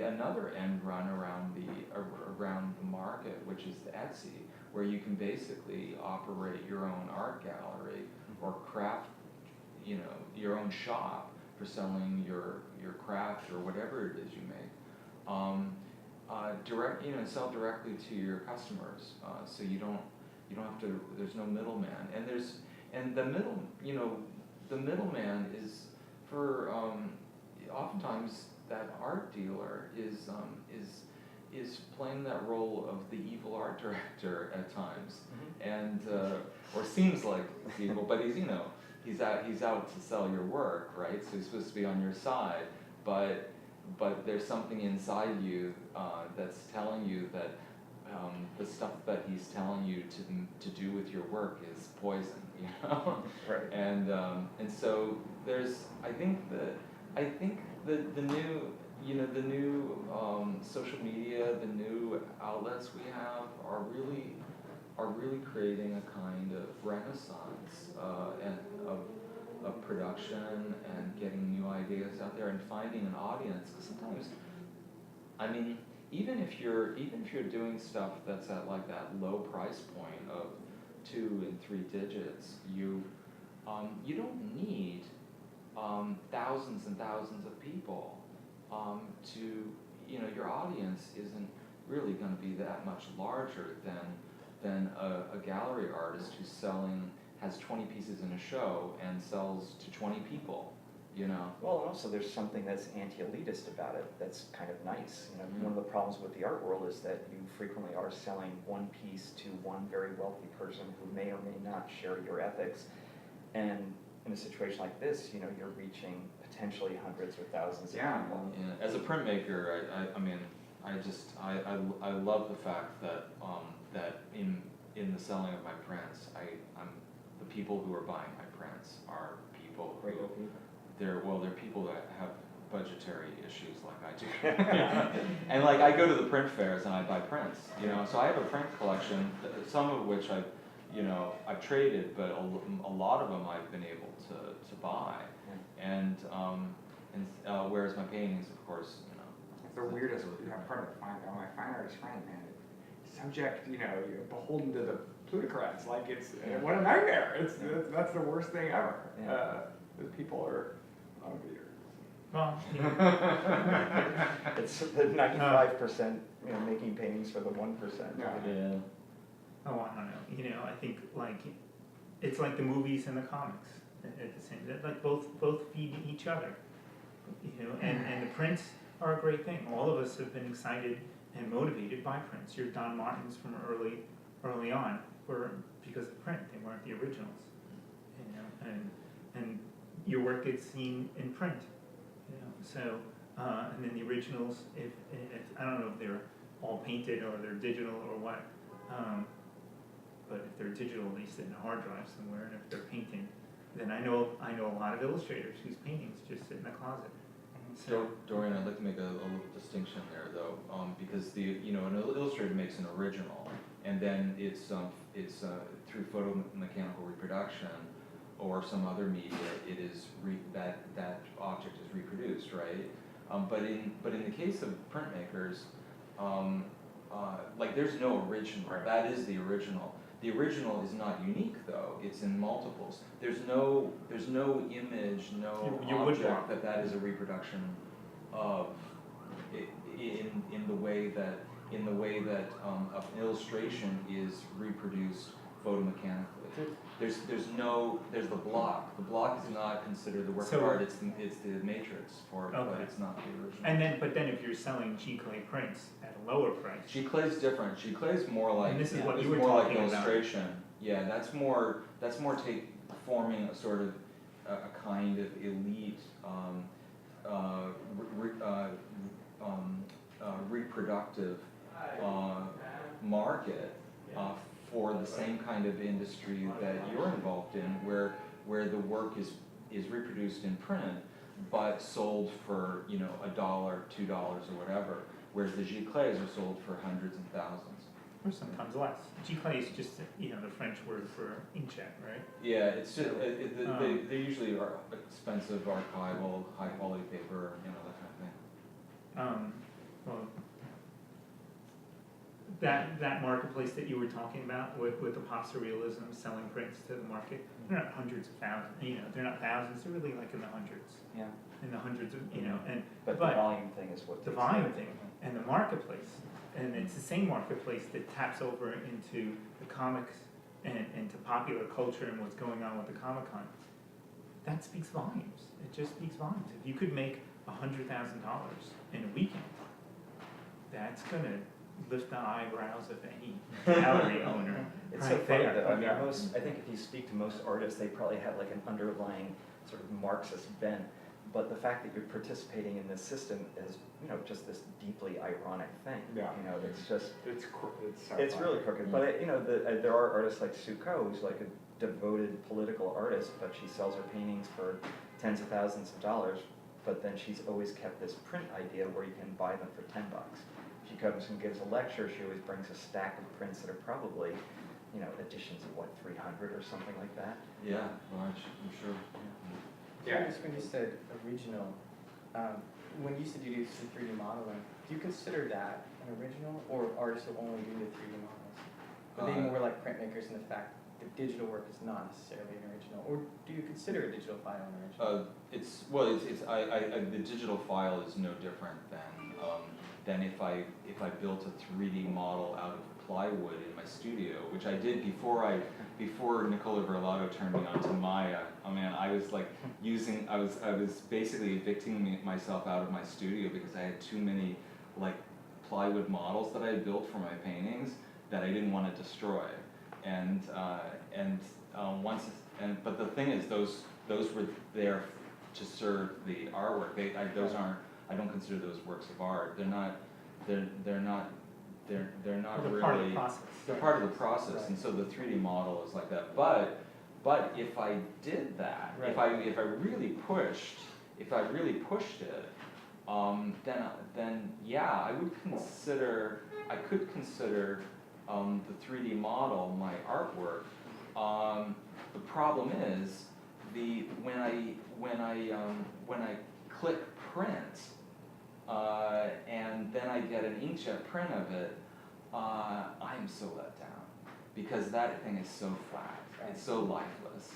[SPEAKER 4] another end run around the market, which is the Etsy, where you can basically operate your own art gallery or craft, your own shop for selling your craft or whatever it is you make. Sell directly to your customers, so you don't have to. There's no middleman, and the middleman is for oftentimes that art dealer is playing that role of the evil art director at times, and or seems like evil, but he's out to sell your work, right? So he's supposed to be on your side, but there's something inside you that's telling you that the stuff that he's telling you to do with your work is poison,
[SPEAKER 6] Right.
[SPEAKER 4] And so there's I think the new social media, the new outlets we have are really creating a kind of renaissance of production and getting new ideas out there and finding an audience. Because sometimes, I mean, even if you're doing stuff that's at like that low price point of 2 and 3 digits, you don't need thousands and thousands of people to your audience isn't really going to be that much larger than a gallery artist who's has 20 pieces in a show and sells to 20 people,
[SPEAKER 6] Well, and also there's something that's anti-elitist about it that's kind of nice. One of the problems with the art world is that you frequently are selling one piece to one very wealthy person who may or may not share your ethics. And in a situation like this, you're reaching potentially hundreds or thousands of people.
[SPEAKER 4] Yeah. As a printmaker, I love the fact that that in the selling of my prints, the people who are buying my prints are people who they're people that have budgetary issues like I do. And like I go to the print fairs and I buy prints, so I have a print collection, some of which I've traded, but a lot of them I've been able to buy. And whereas my paintings, of course,
[SPEAKER 3] The weirdest part of fine artist friend, man. Subject, you're beholden to the plutocrats. Like what a nightmare. That's the worst thing ever.
[SPEAKER 6] Yeah.
[SPEAKER 3] The people are ugly.
[SPEAKER 1] Well,
[SPEAKER 6] It's the 95%, making paintings for the 1%.
[SPEAKER 4] yeah.
[SPEAKER 1] Oh, I don't know. I think it's like the movies and the comics at the same. Like both feed each other. And the prints are a great thing. All of us have been excited and motivated by prints. Your Don Martins from early on were because of print. They weren't the originals. And your work gets seen in print. So and then the originals, if I don't know if they're all painted or they're digital or what. But if they're digital, they sit in a hard drive somewhere, and if they're painting, then I know a lot of illustrators whose paintings just sit in a closet. So
[SPEAKER 4] Dorian, I'd like to make a little distinction there, though, because an illustrator makes an original, and then it's through photomechanical reproduction or some other media, it is that object is reproduced, right? But in the case of printmakers, there's no original. Right. That is the original. The original is not unique though, it's in multiples. There's no image, no
[SPEAKER 1] You would
[SPEAKER 4] object
[SPEAKER 1] want.
[SPEAKER 4] that is a reproduction of, in the way that, an illustration is reproduced photomechanically. There's the block. The block is not considered the work
[SPEAKER 1] So-
[SPEAKER 4] of art, it's the matrix for it, but
[SPEAKER 1] Okay.
[SPEAKER 4] it's not the original.
[SPEAKER 1] But then if you're selling G-clay prints at a lower price,
[SPEAKER 4] G-clay's different. G-clay's more like,
[SPEAKER 1] And this is
[SPEAKER 4] it's
[SPEAKER 1] what you were
[SPEAKER 4] more like
[SPEAKER 1] talking about.
[SPEAKER 4] illustration. Yeah, that's more forming a sort of a kind of elite reproductive market for the same kind of industry that you're involved in, where the work is reproduced in print, but sold for $1, $2 or whatever, whereas the G-clays are sold for hundreds and thousands.
[SPEAKER 1] or sometimes less. G-clay is just, the French word for inkjet, right?
[SPEAKER 4] Yeah, it's just they usually are expensive, archival, high quality paper, that kind of thing.
[SPEAKER 1] Well, that marketplace that you were talking about with the pasta realism selling prints to the market, they're not hundreds of thousands, they're not thousands, they're really like in the hundreds.
[SPEAKER 6] Yeah,
[SPEAKER 1] In the hundreds of,
[SPEAKER 6] but the volume thing is what.
[SPEAKER 1] the
[SPEAKER 6] takes
[SPEAKER 1] volume
[SPEAKER 6] it.
[SPEAKER 1] thing and the marketplace, and it's the same marketplace that taps over into the comics and to popular culture and what's going on with the Comic-Con. That speaks volumes. It just speaks volumes. If you could make $100,000 in a weekend, that's gonna lift the eyebrows of any gallery owner.
[SPEAKER 6] It's so
[SPEAKER 1] right
[SPEAKER 6] funny
[SPEAKER 1] there.
[SPEAKER 6] though, I think if you speak to most artists, they probably have like an underlying sort of Marxist bent, but the fact that you're participating in this system is, just this deeply ironic thing.
[SPEAKER 3] Yeah.
[SPEAKER 6] It's just,
[SPEAKER 3] It's so
[SPEAKER 6] it's
[SPEAKER 3] funny.
[SPEAKER 6] really crooked, but there are artists like Sue Coe, who's like a devoted political artist, but she sells her paintings for tens of thousands of dollars, but then she's always kept this print idea where you can buy them for $10. She comes and gives a lecture, she always brings a stack of prints that are probably, editions of 300 or something like that.
[SPEAKER 4] Yeah, large, I'm sure.
[SPEAKER 3] Yeah.
[SPEAKER 5] When you said original, when you said you do 3D modeling, do you consider that an original, or artists will only do the 3D models? Are they more like printmakers in the fact that digital work is not necessarily an original, or do you consider a digital file an original?
[SPEAKER 4] The digital file is no different than if I built a 3D model out of plywood in my studio, which I did before Nicola Verlato turned me on to Maya. I mean, I was I was basically evicting myself out of my studio because I had too many plywood models that I had built for my paintings that I didn't want to destroy. But the thing is, those were there to serve the artwork. I don't consider those works of art. They're not
[SPEAKER 1] They're
[SPEAKER 4] really
[SPEAKER 1] part of the process.
[SPEAKER 4] they're part of the process, and so the 3D model is like that. But if I did that, if I really pushed it, then yeah, I could consider the 3D model my artwork. The problem is when I click print and then I get an inkjet print of it, I'm so let down because that thing is so flat. It's so lifeless.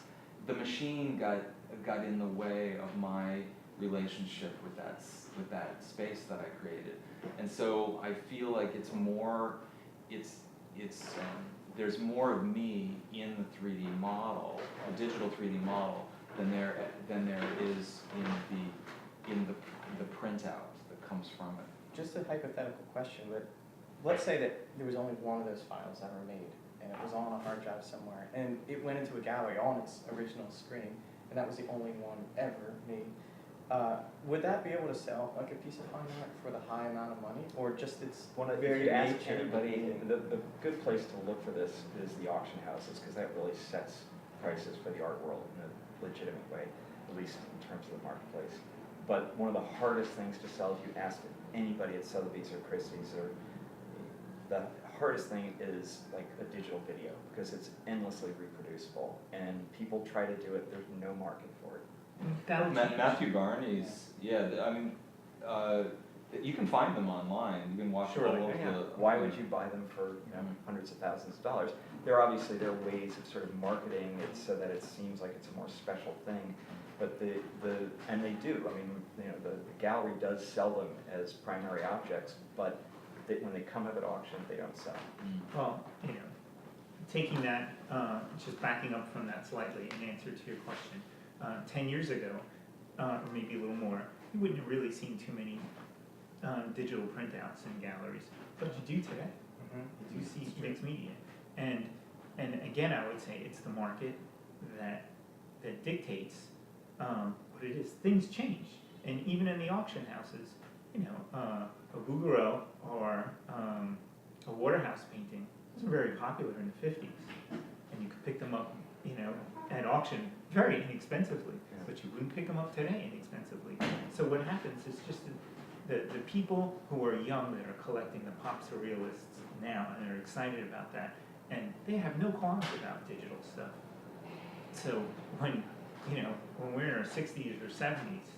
[SPEAKER 4] The machine got in the way of my relationship with that space that I created, and so I feel like there's more of me in the 3D model, the digital 3D model, than there is in the printout that comes from it.
[SPEAKER 5] Just a hypothetical question, but let's say that there was only one of those files ever made, and it was on a hard drive somewhere, and it went into a gallery on its original screen, and that was the only one ever made. Would that be able to sell like a piece of fine art for the high amount of money, or just its
[SPEAKER 6] If
[SPEAKER 5] very
[SPEAKER 6] you ask
[SPEAKER 5] nature?
[SPEAKER 6] anybody, the good place to look for this is the auction houses, because that really sets prices for the art world in a legitimate way, at least in terms of the marketplace. But one of the hardest things to sell, if you ask anybody at Sotheby's or Christie's, or the hardest thing is like a digital video, because it's endlessly reproducible, and people try to do it, there's no market for it.
[SPEAKER 1] That'll change.
[SPEAKER 4] Matthew Barney's, yeah, I mean, You can find them online, you can watch all
[SPEAKER 1] Surely.
[SPEAKER 4] of
[SPEAKER 6] Yeah.
[SPEAKER 4] the.
[SPEAKER 6] Why would you buy them for, you know, hundreds of thousands of dollars? There are ways of sort of marketing it so that it seems like it's a more special thing. But and they do, I mean, you know, the gallery does sell them as primary objects, but when they come up at auction, they don't sell.
[SPEAKER 1] Well, you know, taking that, just backing up from that slightly, in answer to your question, 10 years ago, or maybe a little more, you wouldn't have really seen too many digital printouts in galleries, but you do today. You do see mixed media, and again, I would say it's the market that dictates what it is. Things change, and even in the auction houses, you know, a Bouguereau or a Waterhouse painting was very popular in the 50s, and you could pick them up, you know, at auction very inexpensively, but you wouldn't pick them up today inexpensively. So what happens is just the people who are young that are collecting the pop surrealists now and are excited about that, and they have no qualms about digital stuff. So when, you know, when we're in our 60s or 70s,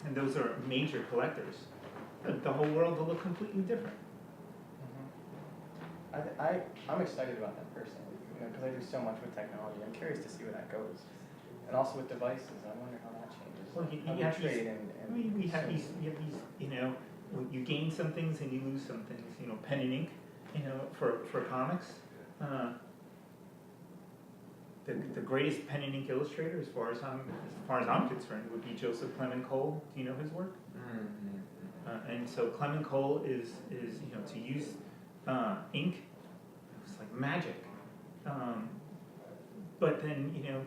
[SPEAKER 1] and those are major collectors, the whole world will look completely different.
[SPEAKER 5] I'm excited about that personally, you know, because I do so much with technology. I'm curious to see where that goes, and also with devices. I wonder how that changes.
[SPEAKER 1] Well,
[SPEAKER 5] How
[SPEAKER 1] you
[SPEAKER 5] we
[SPEAKER 1] have
[SPEAKER 5] trade
[SPEAKER 1] these,
[SPEAKER 5] and
[SPEAKER 1] I mean, we have these, you know, you gain some things and you lose some things. You know, pen and ink, you know, for comics. The greatest pen and ink illustrator, as far as I'm concerned, would be Joseph Clement Cole. Do you know his work? And so Clement Cole is you know, to use ink, it's like magic. But then, you know,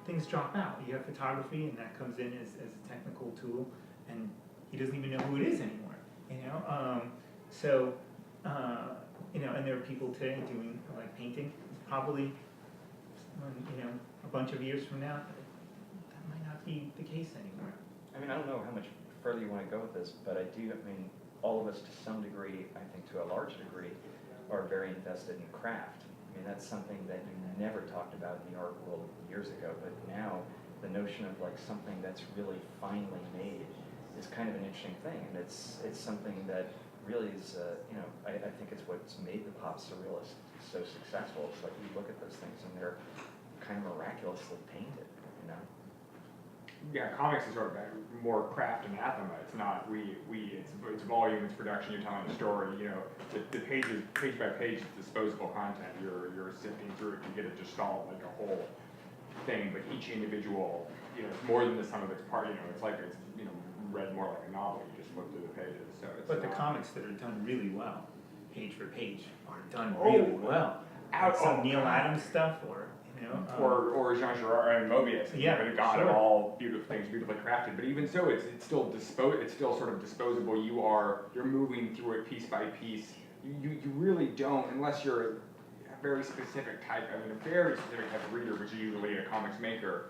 [SPEAKER 1] things drop out. You have photography, and that comes in as a technical tool, and he doesn't even know who it is anymore. You know, so you know, and there are people today doing like painting. Probably, you know, a bunch of years from now, that might not be the case anymore.
[SPEAKER 6] I mean, I don't know how much further you want to go with this, but I mean, all of us to some degree, I think to a large degree, are very invested in craft. I mean, that's something that you never talked about in the art world years ago, but now the notion of like something that's really finely made is kind of an interesting thing, and it's something that really is, you know, I think it's what's made the pop surrealist so successful. It's like you look at those things and they're kind of miraculously painted, you know?
[SPEAKER 3] Yeah, comics is sort of more craft anathema. It's not it's volume, it's production. You're telling a story. You know, the pages, page by page, it's disposable content. You're sifting through it to get it to solve like a whole thing. But each individual, you know, it's more than the sum of its part. You know, it's like it's, you know, read more like a novel. You just flip through the pages. So it's
[SPEAKER 1] But the
[SPEAKER 3] not,
[SPEAKER 1] comics that are done really well, page for page, are done really well. Like some Neil Adams stuff, or you know,
[SPEAKER 3] or Jean Girard and Mobius.
[SPEAKER 1] Yeah,
[SPEAKER 3] the god
[SPEAKER 1] sure.
[SPEAKER 3] of all beautiful things, beautifully crafted. But even so, it's still sort of disposable. You're moving through it piece by piece. You really don't, unless you're a very specific type. I mean, a very specific type of reader, which is usually a comics maker.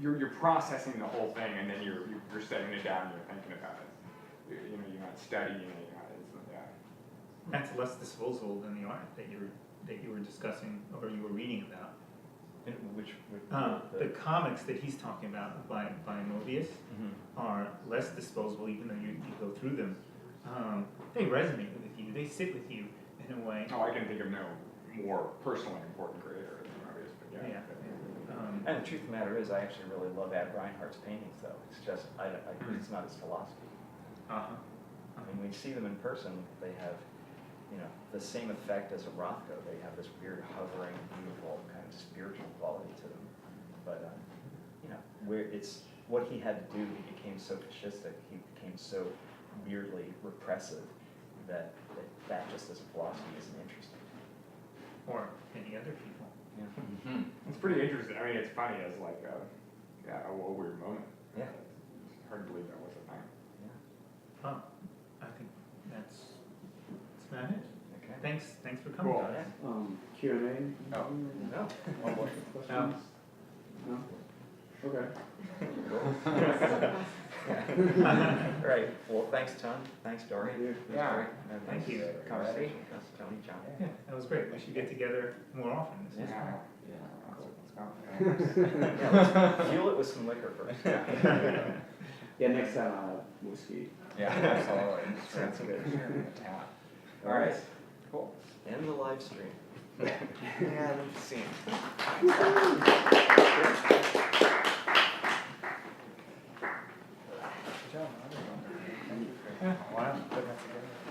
[SPEAKER 3] You're processing the whole thing, and then you're setting it down. And you're thinking about it. You know, you're not studying it. You're not instant.
[SPEAKER 1] that's less disposable than the art that you were discussing or you were reading about. The comics that he's talking about by Mobius are less disposable, even though you go through them. They resonate with you. They sit with you in a way.
[SPEAKER 3] Oh, I can think of no more personally important creator than Mobius, but yeah.
[SPEAKER 6] And the truth of the matter is, I actually really love Ad Reinhardt's paintings, though. It's just, it's not his philosophy. I mean, when you see them in person, they have, you know, the same effect as a Rothko. They have this weird, hovering, beautiful, kind of spiritual quality to them. But, you know, it's what he had to do. He became so fascistic. He became so weirdly repressive that just as a philosophy isn't interesting.
[SPEAKER 1] Or any other people.
[SPEAKER 6] Yeah.
[SPEAKER 3] It's pretty interesting. I mean, it's funny as like a weird moment.
[SPEAKER 6] Yeah.
[SPEAKER 3] It's hard to believe that was a thing.
[SPEAKER 6] Yeah.
[SPEAKER 1] I think that's about it.
[SPEAKER 6] Okay.
[SPEAKER 1] Thanks for coming.
[SPEAKER 3] Cool.
[SPEAKER 6] Yeah.
[SPEAKER 2] Q&A?
[SPEAKER 6] Oh, no.
[SPEAKER 2] One more. Questions? No? Okay.
[SPEAKER 6] Right. Well, thanks, Tom. Thanks, Dorian.
[SPEAKER 2] Thank you.
[SPEAKER 3] Yeah.
[SPEAKER 6] Great. And
[SPEAKER 1] Thank you.
[SPEAKER 6] for the conversation. That's Tony, John.
[SPEAKER 1] Yeah, that was great. We should get together more often. This is fun.
[SPEAKER 3] Let's go.
[SPEAKER 6] Yeah, let's fuel it with some liquor first.
[SPEAKER 2] Yeah, next time I'll have whiskey.
[SPEAKER 3] Yeah, absolutely. Sounds good. Yeah. All right, cool.
[SPEAKER 6] And the live stream.
[SPEAKER 3] And scene.
[SPEAKER 1] Wow.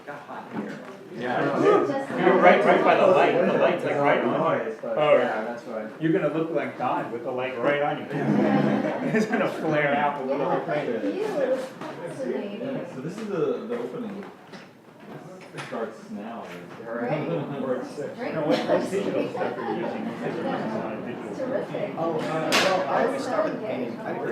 [SPEAKER 6] Got hot in here.
[SPEAKER 3] Yeah.
[SPEAKER 1] You're right by the light. The light's like right on you.
[SPEAKER 2] Noise, but
[SPEAKER 1] Oh,
[SPEAKER 2] yeah, that's why.
[SPEAKER 1] You're gonna look like God with the light right on you. It's gonna flare out.
[SPEAKER 7] Yeah, thank you, it was fascinating.
[SPEAKER 4] So this is the opening. It starts now.
[SPEAKER 7] Great.
[SPEAKER 4] Or it's six.
[SPEAKER 7] Great.
[SPEAKER 1] No, what's digital stuff you're using?
[SPEAKER 7] Terrific.
[SPEAKER 5] Oh, well, I always start with painting. I